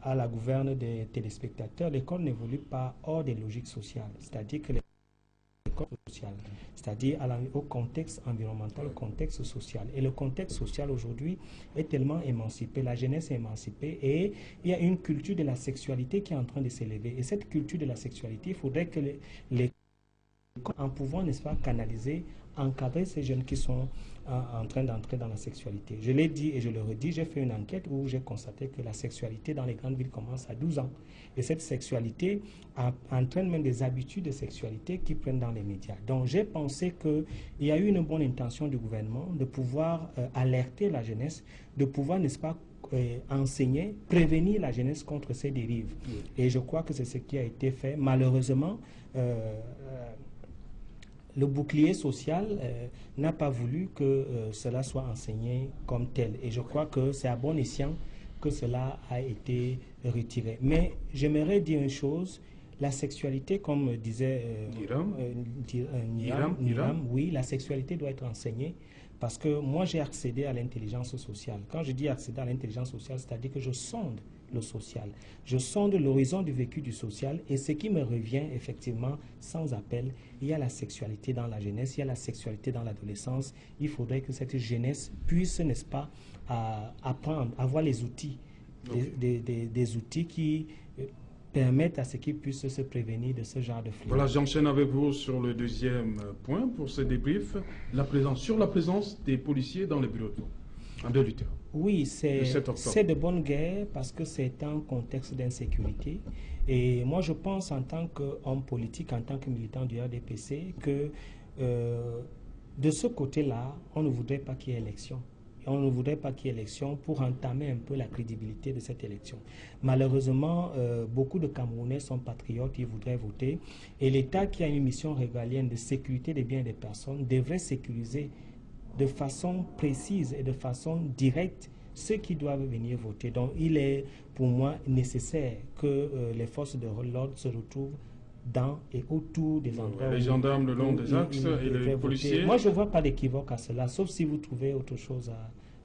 à la gouverne des téléspectateurs, l'école n'évolue pas hors des logiques sociales. C'est-à-dire que c'est-à-dire au contexte environnemental, au contexte social. Et le contexte social aujourd'hui est tellement émancipé, la jeunesse est émancipée et il y a une culture de la sexualité qui est en train de s'élever. Et cette culture de la sexualité, il faudrait que les en pouvant, n'est-ce pas, canaliser, encadrer ces jeunes qui sont en train d'entrer dans la sexualité. Je l'ai dit et je le redis, j'ai fait une enquête où j'ai constaté que la sexualité dans les grandes villes commence à 12 ans. Et cette sexualité entraîne même des habitudes de sexualité qui prennent dans les médias. Donc j'ai pensé qu'il y a eu une bonne intention du gouvernement de pouvoir alerter la jeunesse, de pouvoir, n'est-ce pas, enseigner, prévenir la jeunesse contre ces dérives. Et je crois que c'est ce qui a été fait. Malheureusement, le bouclier social n'a pas voulu que cela soit enseigné comme tel. Et je crois que c'est à bon escient que cela a été retiré. Mais j'aimerais dire une chose, la sexualité, comme disait Niram, oui, la sexualité doit être enseignée parce que moi j'ai accédé à l'intelligence sociale. Quand je dis accéder à l'intelligence sociale, c'est-à-dire que je sonde le social. Je sonde l'horizon du vécu du social et ce qui me revient effectivement sans appel, il y a la sexualité dans la jeunesse, il y a la sexualité dans l'adolescence. Il faudrait que cette jeunesse puisse, n'est-ce pas, apprendre, avoir les outils, des outils qui permettent à ce qu'ils puissent se prévenir de ce genre de flux. Voilà, j'enchaîne avec vous sur le deuxième point pour ce débrief, sur la présence des policiers dans les bureaux de vote. En deux lutteurs. Oui, Le 7 octobre. c'est de bonne guerre parce que c'est un contexte d'insécurité. Et moi, je pense en tant qu'homme politique, en tant que militant du RDPC, que de ce côté-là, on ne voudrait pas qu'il y ait élection. Et on ne voudrait pas qu'il y ait élection pour entamer un peu la crédibilité de cette élection. Malheureusement, beaucoup de Camerounais sont patriotes, ils voudraient voter. Et l'État qui a une mission régalienne de sécurité des biens et des personnes devrait sécuriser de façon précise et de façon directe ceux qui doivent venir voter. Donc il est pour moi nécessaire que les forces de l'ordre se retrouvent dans et autour des endroits les gendarmes le long des axes et les policiers. Moi, je ne vois pas d'équivoque à cela, sauf si vous trouvez autre chose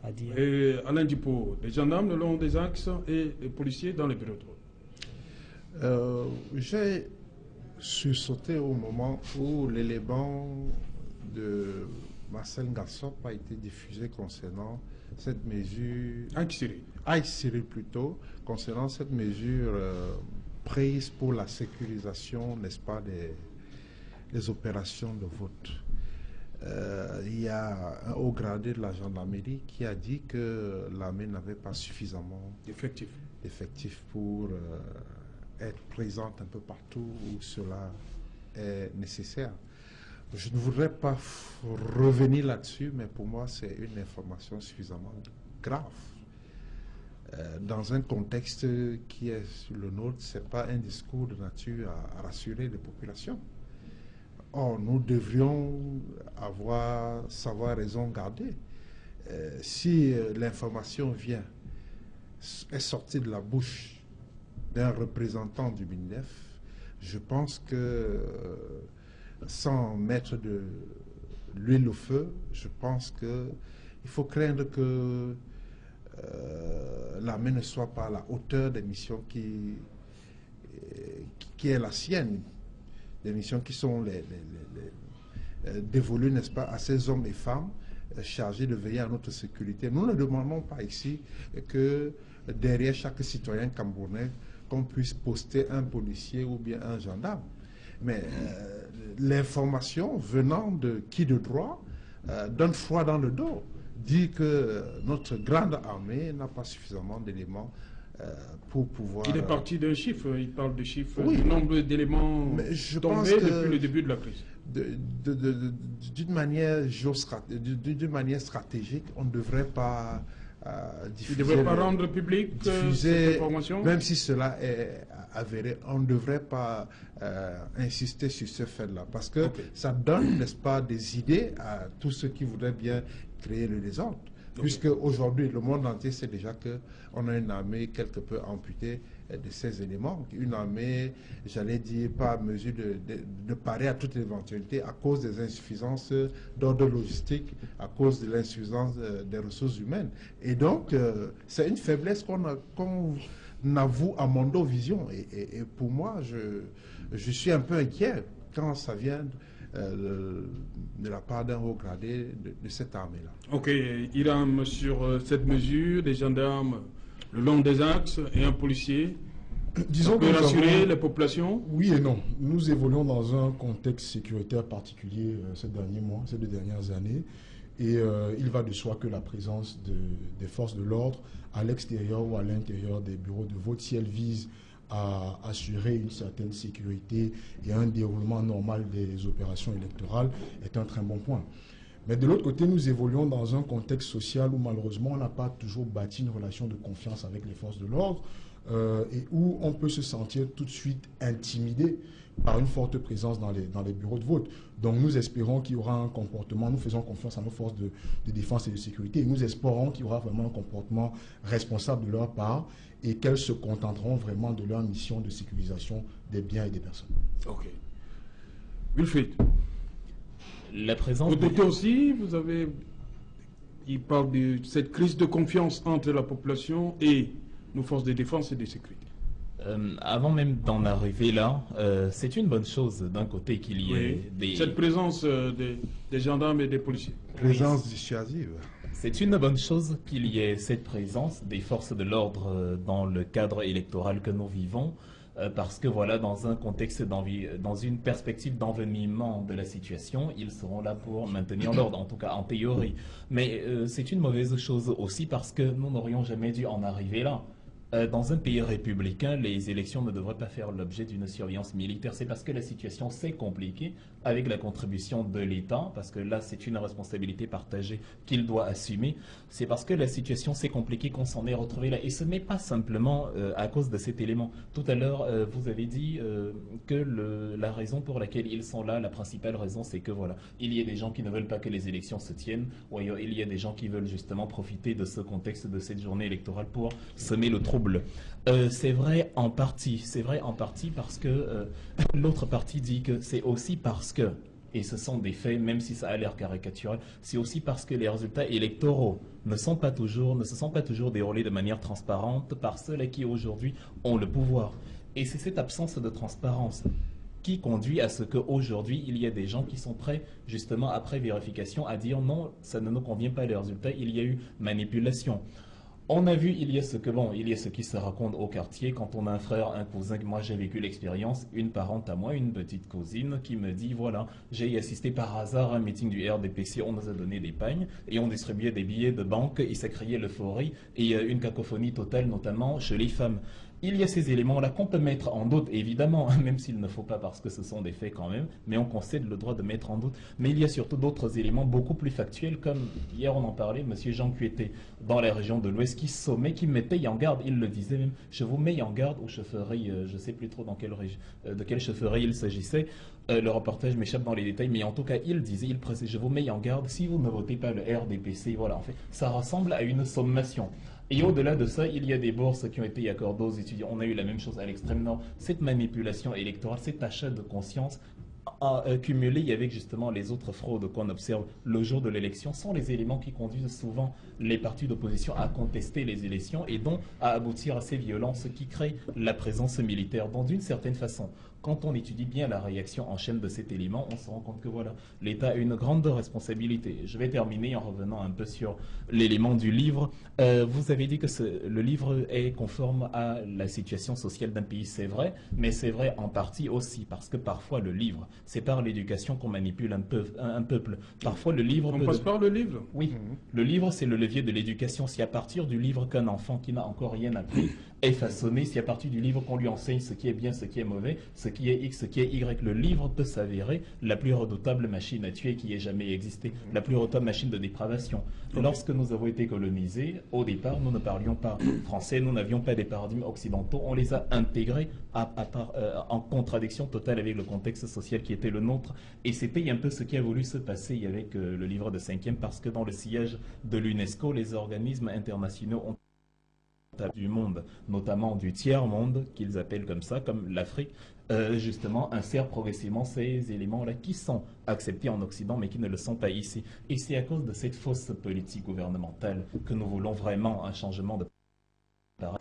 à dire. Et Alain Dupont, les gendarmes le long des axes et les policiers dans les bureaux de vote. J'ai sursauté au moment où l'élément de Marcel Ngassop a été diffusé concernant cette mesure... Aïe-Siri plutôt, concernant cette mesure prise pour la sécurisation, n'est-ce pas, des opérations de vote. Il y a un haut gradé de la gendarmerie qui a dit que l'armée n'avait pas suffisamment d'effectifs pour être présente un peu partout où cela est nécessaire. Je ne voudrais pas revenir là-dessus, mais pour moi, c'est une information suffisamment grave. Dans un contexte qui est le nôtre, ce n'est pas un discours de nature à rassurer les populations. Or, nous devrions savoir raison garder. Si l'information est sortie de la bouche d'un représentant du MINDEF, je pense que sans mettre de l'huile au feu, je pense qu'il faut craindre que l'armée ne soit pas à la hauteur des missions qui est la sienne, des missions qui sont dévolues, n'est-ce pas, à ces hommes et femmes chargés de veiller à notre sécurité. Nous ne demandons pas ici que derrière chaque citoyen camerounais, qu'on puisse poster un policier ou bien un gendarme. Mais l'information venant de qui de droit donne froid dans le dos, dit que notre grande armée n'a pas suffisamment d'éléments pour pouvoir... Il est parti d'un chiffre, il parle de chiffres, oui, du nombre d'éléments tombés depuis le début de la crise. D'une manière stratégique, on ne devrait pas diffuser... Il ne devrait pas rendre public cette information. Même si cela est avéré, on ne devrait pas insister sur ce fait-là, parce que ça donne, n'est-ce pas, des idées à tous ceux qui voudraient bien créer le désordre. Puisque aujourd'hui, le monde entier sait déjà qu'on a une armée quelque peu amputée de ces éléments. Une armée, j'allais dire, pas à mesure de parer à toute éventualité à cause des insuffisances d'ordre logistique, à cause de l'insuffisance des ressources humaines. Et donc, c'est une faiblesse qu'on avoue à Mondovision. Et pour moi, je suis un peu inquiet quand ça vient de la part d'un haut gradé de cette armée-là. Ok, Iram, sur cette mesure, des gendarmes le long des axes et un policier, disons peut rassurer les populations? Oui et non. Nous évoluons dans un contexte sécuritaire particulier ces derniers mois, ces 2 dernières années. Et il va de soi que la présence des forces de l'ordre à l'extérieur ou à l'intérieur des bureaux de vote, si elle vise à assurer une certaine sécurité et un déroulement normal des opérations électorales, est un très bon point. Mais de l'autre côté, nous évoluons dans un contexte social où malheureusement on n'a pas toujours bâti une relation de confiance avec les forces de l'ordre et où on peut se sentir tout de suite intimidé par une forte présence dans les bureaux de vote. Donc nous espérons qu'il y aura un comportement, nous faisons confiance à nos forces de défense et de sécurité, et nous espérons qu'il y aura vraiment un comportement responsable de leur part et qu'elles se contenteront vraiment de leur mission de sécurisation des biens et des personnes. Ok. Wilfried, la présence... vous doutez aussi, il parle de cette crise de confiance entre la population et nos forces de défense et de sécurité. Avant même d'en arriver là, c'est une bonne chose d'un côté qu'il y ait cette présence des gendarmes et des policiers. Présence dissuasive. C'est une bonne chose qu'il y ait cette présence des forces de l'ordre dans le cadre électoral que nous vivons. parce que voilà, dans un contexte dans une perspective d'envenimement de la situation, ils seront là pour maintenir l'ordre, en tout cas en théorie. Mais c'est une mauvaise chose aussi parce que nous n'aurions jamais dû en arriver là. Dans un pays républicain, les élections ne devraient pas faire l'objet d'une surveillance militaire. C'est parce que la situation s'est compliquée avec la contribution de l'État, parce que là, c'est une responsabilité partagée qu'il doit assumer. C'est parce que la situation s'est compliquée qu'on s'en est retrouvé là. Et ce n'est pas simplement à cause de cet élément. Tout à l'heure, vous avez dit que la raison pour laquelle ils sont là, la principale raison, c'est que voilà, il y a des gens qui ne veulent pas que les élections se tiennent, ou ailleurs, il y a des gens qui veulent justement profiter de ce contexte, de cette journée électorale pour semer le trouble. C'est vrai en partie parce que l'autre partie dit que c'est aussi parce que, et ce sont des faits, même si ça a l'air caricatural, c'est aussi parce que les résultats électoraux ne se sont pas toujours déroulés de manière transparente par ceux-là qui aujourd'hui ont le pouvoir. Et c'est cette absence de transparence qui conduit à ce qu'aujourd'hui, il y a des gens qui sont prêts, justement, après vérification, à dire non, ça ne nous convient pas les résultats, il y a eu manipulation. On a vu, il y a ce qui se raconte au quartier quand on a un frère, un cousin, moi j'ai vécu l'expérience, une parente à moi, une petite cousine qui me dit, voilà, j'ai assisté par hasard à un meeting du RDPC, on nous a donné des pagnes et on distribuait des billets de banque et ça criait l'euphorie et une cacophonie totale, notamment chez les femmes. Il y a ces éléments-là qu'on peut mettre en doute, évidemment, même s'il ne faut pas parce que ce sont des faits quand même, mais on concède le droit de mettre en doute. Mais il y a surtout d'autres éléments beaucoup plus factuels, comme hier on en parlait, M. Jean Cueté, dans la région de l'Ouest, qui sommait, qui mettait en garde, il le disait même, je vous mets en garde aux chauffeuries, je ne sais plus trop de quelle chauffeurie il s'agissait, le reportage m'échappe dans les détails, mais en tout cas il disait, il précisait, je vous mets en garde, si vous ne votez pas le RDPC, voilà, en fait, ça ressemble à une sommation. Et au-delà de ça, il y a des bourses qui ont été accordées aux étudiants. On a eu la même chose à l'extrême nord. Cette manipulation électorale, cet achat de conscience cumulé avec justement les autres fraudes qu'on observe le jour de l'élection sont les éléments qui conduisent souvent les partis d'opposition à contester les élections et donc à aboutir à ces violences qui créent la présence militaire. Donc d'une certaine façon, quand on étudie bien la réaction en chaîne de cet élément, on se rend compte que voilà, l'État a une grande responsabilité. Je vais terminer en revenant un peu sur l'élément du livre. Vous avez dit que le livre est conforme à la situation sociale d'un pays, c'est vrai, mais c'est vrai en partie aussi, parce que parfois le livre, c'est par l'éducation qu'on manipule un peuple. Parfois le livre... On passe par le livre? Oui, le livre c'est le levier de l'éducation. C'est à partir du livre qu'un enfant qui n'a encore rien appris est façonné, c'est à partir du livre qu'on lui enseigne ce qui est bien, ce qui est mauvais, ce qui est X, ce qui est Y. Le livre peut s'avérer la plus redoutable machine à tuer qui ait jamais existé, la plus redoutable machine de dépravation. Lorsque nous avons été colonisés, au départ, nous ne parlions pas français, nous n'avions pas des paradigmes occidentaux, on les a intégrés en contradiction totale avec le contexte social qui était le nôtre. Et c'était un peu ce qui a voulu se passer avec le livre de 5e, parce que dans le sillage de l'UNESCO, les organismes internationaux ont du monde, notamment du tiers-monde, qu'ils appellent comme ça, comme l'Afrique, justement, insèrent progressivement ces éléments-là qui sont acceptés en Occident, mais qui ne le sont pas ici. Et c'est à cause de cette fausse politique gouvernementale que nous voulons vraiment un changement de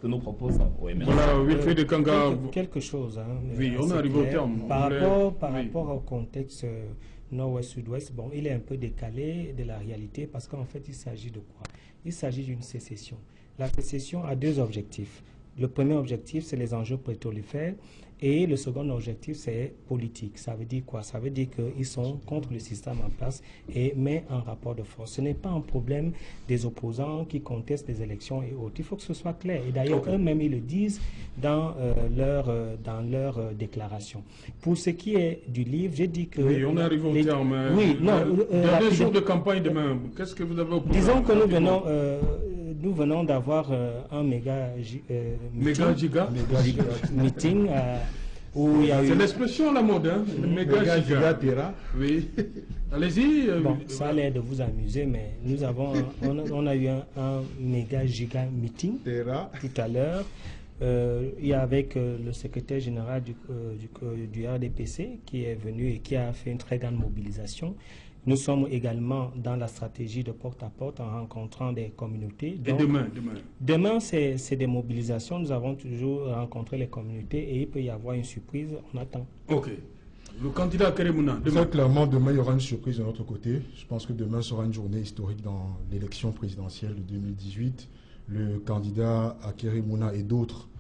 que nous proposons au MRC. Voilà, Wilfried de Kanga. Quelque chose. Hein, oui, on arrive au terme. Par rapport au contexte nord-ouest-sud-ouest, bon, il est un peu décalé de la réalité parce qu'en fait, il s'agit de quoi? Il s'agit d'une sécession. La sécession a deux objectifs. Le premier objectif, c'est les enjeux pétrolifères et le second objectif, c'est politique. Ça veut dire quoi? Ça veut dire qu'ils sont contre le système en place et mettent un rapport de force. Ce n'est pas un problème des opposants qui contestent les élections et autres. Il faut que ce soit clair. Et d'ailleurs, eux-mêmes, ils le disent dans leur déclaration. Pour ce qui est du livre, j'ai dit que... Oui, on arrive au terme. Oui, non. Il y a 2 jours de campagne demain. Qu'est-ce que vous avez au programme? Disons que nous venons d'avoir un méga meeting où il y a eu... C'est l'expression à la mode, hein? Méga giga. Oui. Allez-y. Bon, ça a l'air de vous amuser, mais nous avons, on a eu un méga giga meeting tout à l'heure. Il y a avec le secrétaire général du RDPC qui est venu et qui a fait une très grande mobilisation. Nous sommes également dans la stratégie de porte-à-porte en rencontrant des communautés. Donc, et demain c'est des mobilisations. Nous avons toujours rencontré les communautés et il peut y avoir une surprise. On attend. Ok. Le candidat Keremouna, demain. Clairement, demain, il y aura une surprise de notre côté. Je pense que demain sera une journée historique dans l'élection présidentielle de 2018. Le candidat Keremouna et d'autres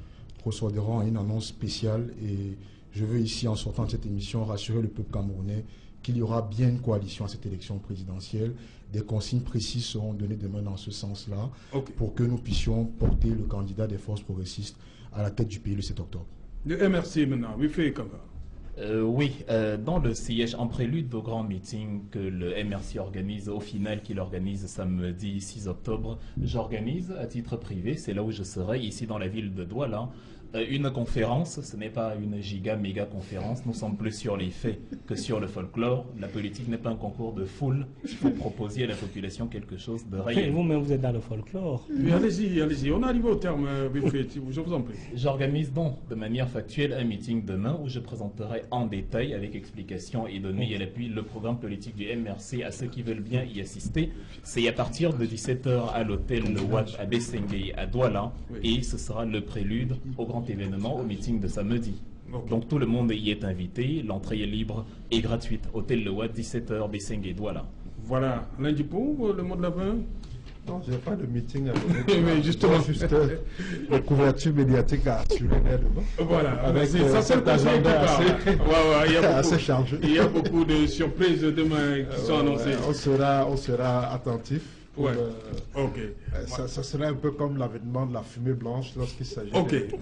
procéderons à une annonce spéciale et je veux ici, en sortant de cette émission, rassurer le peuple camerounais qu'il y aura bien une coalition à cette élection présidentielle. Des consignes précises seront données demain dans ce sens-là pour que nous puissions porter le candidat des forces progressistes à la tête du pays le 7 octobre. Le MRC maintenant, oui, fait comme ça. Dans le siège, en prélude au grand meeting que le MRC organise, au final qu'il organise samedi 6 octobre, j'organise à titre privé, c'est là où je serai, ici dans la ville de Douala, une conférence. Ce n'est pas une méga conférence, nous sommes plus sur les faits que sur le folklore. La politique n'est pas un concours de foule, il faut proposer à la population quelque chose de réel. Vous-même, vous êtes dans le folklore. Oui, allez-y, on arrive au terme, je vous en prie. J'organise donc de manière factuelle un meeting demain où je présenterai en détail, avec explication et données et à l'appui, le programme politique du MRC à ceux qui veulent bien y assister. C'est à partir de 17h à l'hôtel Le Watt à Bessengué à Douala, et ce sera le prélude au grand événement, au meeting de samedi. Donc tout le monde y est invité, l'entrée est libre et gratuite. Hôtel Le Watt, 17h, Bessengué, Douala. Voilà, lundi pour le mot de la fin. Non, je n'ai pas de meeting à donner. Mais justement, juste la couverture médiatique à assurer demain. Voilà, avec ça c'est le agenda assez chargé. Il y a beaucoup de surprises demain qui sont annoncées. On sera attentif. Ça sera un peu comme l'avènement de la fumée blanche lorsqu'il s'agit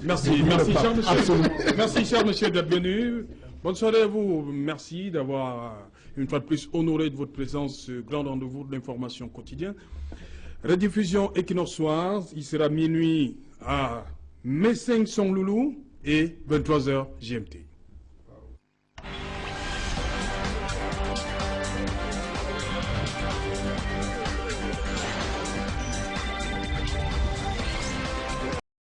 merci cher monsieur. Merci cher monsieur d'être venu. Bonne soirée à vous. Merci d'avoir une fois de plus honoré de votre présence ce grand rendez-vous de l'information quotidienne. Rediffusion Equinoxe Soir, il sera minuit à Messeng Songloulou et 23h GMT.